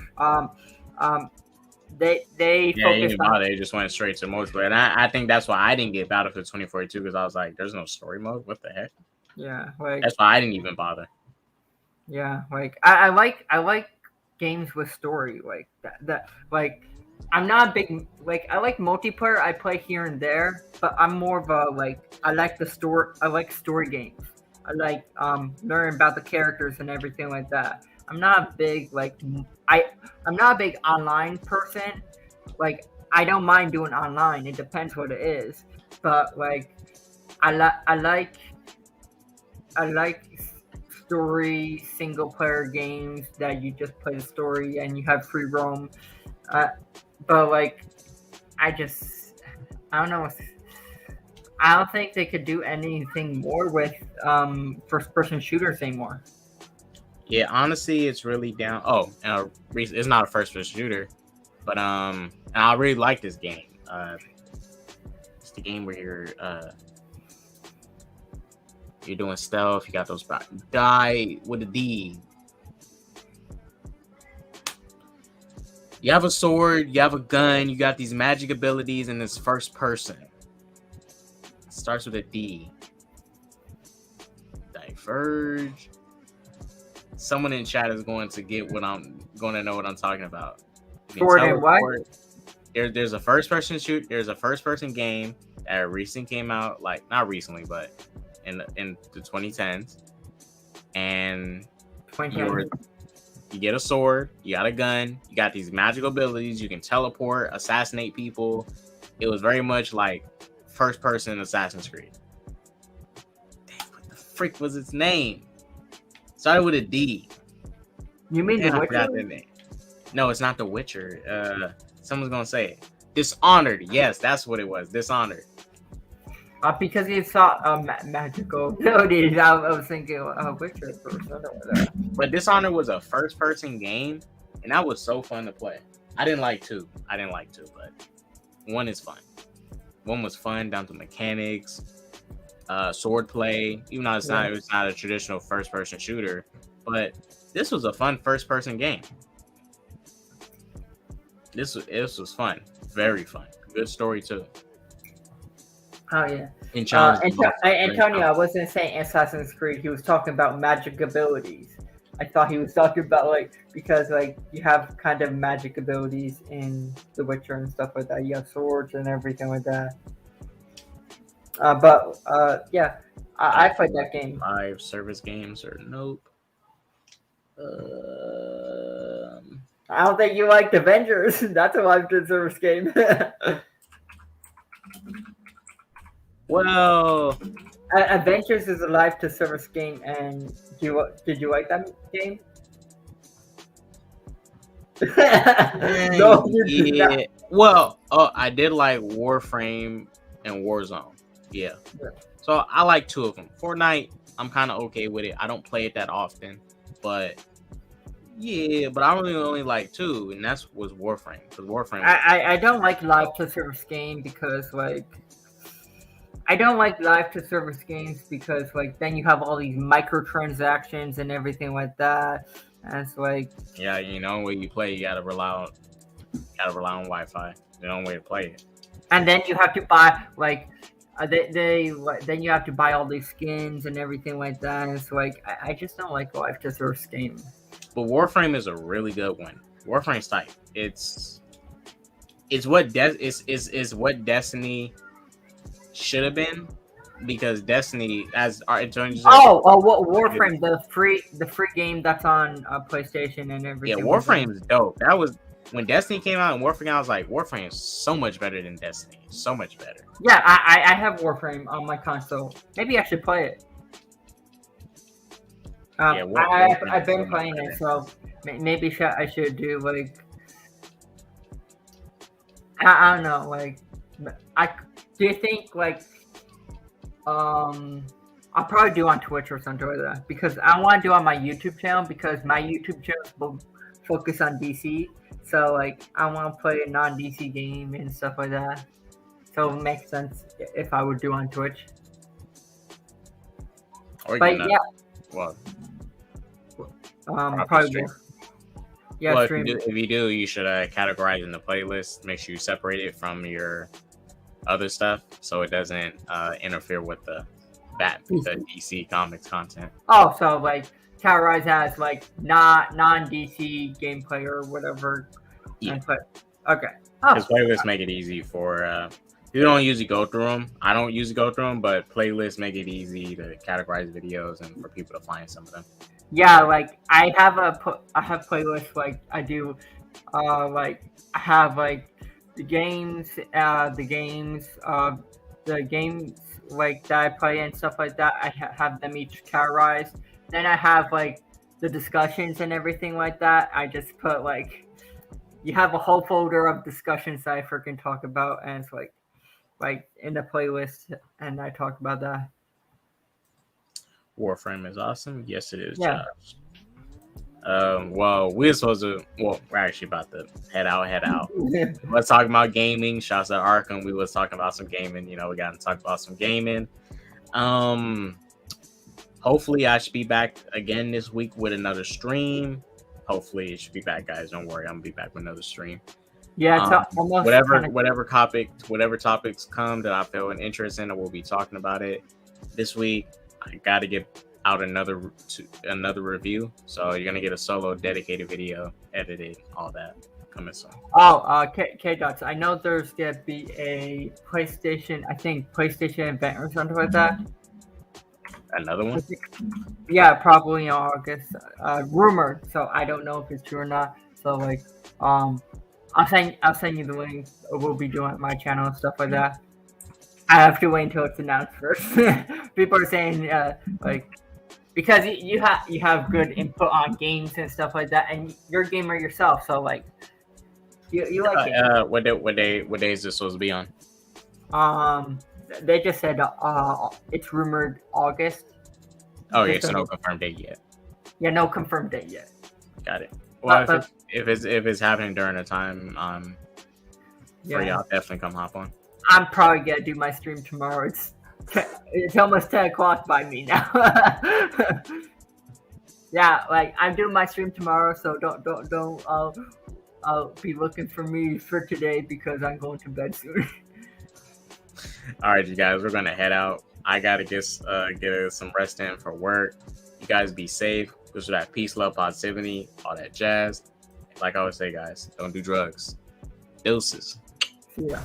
They Yeah, you focused didn't bother. They just went straight to multiplayer, and I think that's why I didn't get Battlefield 2042 because I was like, "There's no story mode. What the heck?" yeah, like That's why I didn't even bother. yeah, like I like games with story like that like I'm not a big like I like multiplayer. I play here and there, but I'm more of a like I like the story. I like story games. I like learning about the characters and everything like that. I'm not a big like I'm not a big online person. Like I don't mind doing online. It depends what it is, but like I like story single player games that you just play the story and you have free roam. But like I don't know. I don't think they could do anything more with first person shooters anymore. Yeah, honestly, it's really down. Oh, it's not a first-person shooter, but and I really like this game. It's the game where you're doing stealth. You got those die with a D. You have a sword. You have a gun. You got these magic abilities, and it's first person. It starts with a D. Diverge. Someone in chat is going to get what I'm going to know what I'm talking about. Sword and what? There's a first person shoot. There's a first person game that recently came out, like not recently, but in the 2010s, and you get a sword, you got a gun, you got these magical abilities. You can teleport, assassinate people. It was very much like first person Assassin's Creed. Dang, what the freak was its name? Started with a D. You mean Damn, The I forgot Witcher? the name. No, it's not The Witcher. Someone's gonna say it. Dishonored. Yes, that's what it was. Dishonored. Because you saw magical abilities, I was thinking Witcher first. But Dishonored was a first-person game, and that was so fun to play. I didn't like two, but one is fun. One was fun down to mechanics, sword play. Even though it's not a traditional first-person shooter, but this was a fun first-person game. This was fun, very fun. Good story too. Oh yeah. Antonio, I wasn't saying Assassin's Creed. He was talking about magic abilities. I thought he was talking about because you have kind of magic abilities in The Witcher and stuff like that. You have swords and everything like that. Yeah, I played that game. 5 service games or nope. I don't think you liked Avengers. That's a live service game. Well, Adventures is a live to service game, and did you like that game? No, you did not. Well, I did like Warframe and Warzone. Yeah. So I like two of them. Fortnite, I'm kind of okay with it. I don't play it that often, but but I only like two, and was Warframe. Because Warframe. I don't like live to service game because I don't like live to service games because then you have all these microtransactions and everything like that. And it's when you play, you gotta rely on Wi-Fi. The only way to play it. And then you have to buy then you have to buy all these skins and everything like that. And it's I just don't like live to service games. But Warframe is a really good one. Warframe's tight. It's what what Destiny should have been, because Destiny, as our Antonio said, what Warframe, the free game that's on PlayStation and everything. Yeah, Warframe's dope. That was when Destiny came out, and Warframe, I was like, Warframe is so much better than Destiny. So much better. Yeah, I have Warframe on my console. Maybe I should play it. I've been playing it, so maybe I should do I don't know, do you think I'll probably do on Twitch or something like that, because I want to do on my YouTube channel, because my YouTube channel will focus on DC. So I want to play a non-DC game and stuff like that. So it makes sense if I would do on Twitch. Or you But can, yeah, well, probably stream. will. Yeah, Well, stream. if you do, you should categorize in the playlist. Make sure you separate it from your other stuff so it doesn't interfere with the DC Comics content. Oh, so like categorize as like not non-DC gameplay or whatever. Yeah. And play. Okay. Oh, Because playlists make it easy for you don't usually go through them. I don't usually go through them, but playlists make it easy to categorize videos and for people to find some of them. yeah, like I have playlists like I do, like I have like the games like that I play and stuff like that. I have them each categorized. Then I have like the discussions and everything like that. I just put like you have a whole folder of discussions that I freaking talk about, and it's like in the playlist, and I talk about that. Warframe is awesome. Yes, it is. Yeah. Josh. Well, we're supposed to. Well, we're actually about to head out. Let's talk about gaming. Shouts out Arkham. We was talking about some gaming. We got to talk about some gaming. Hopefully, I should be back again this week with another stream. Hopefully, it should be back, guys. Don't worry, I'm gonna be back with another stream. Yeah, it's almost whatever topics come that I feel an interest in, we'll be talking about it this week. I got to get out another review, so you're gonna get a solo dedicated video, edited, all that coming soon. Oh, K Dots. I know there's gonna be a PlayStation event or something like that. Another one? Yeah, probably in August. Rumored, so I don't know if it's true or not. So like, I'll send you the link. We'll be doing it on my channel and stuff like that. I have to wait until it's announced first. People are saying like, because you have good input on games and stuff like that, and you're a gamer yourself, so like you like it. What day is this supposed to be on? They just said it's rumored August. Oh yeah, so no confirmed date yet. Yeah, no confirmed date yet. Got it. Well, if it's happening during the time, for y'all, definitely come hop on. I'm probably gonna do my stream tomorrow. It's almost 10 o'clock by me now. Yeah, like I'm doing my stream tomorrow, so don't I'll be looking for me for today because I'm going to bed soon. All right, you guys, we're gonna head out. I gotta get some rest in for work. You guys be safe. Wish you that peace, love, positivity, all that jazz. Like I always say, guys, don't do drugs. Deuces. Yeah.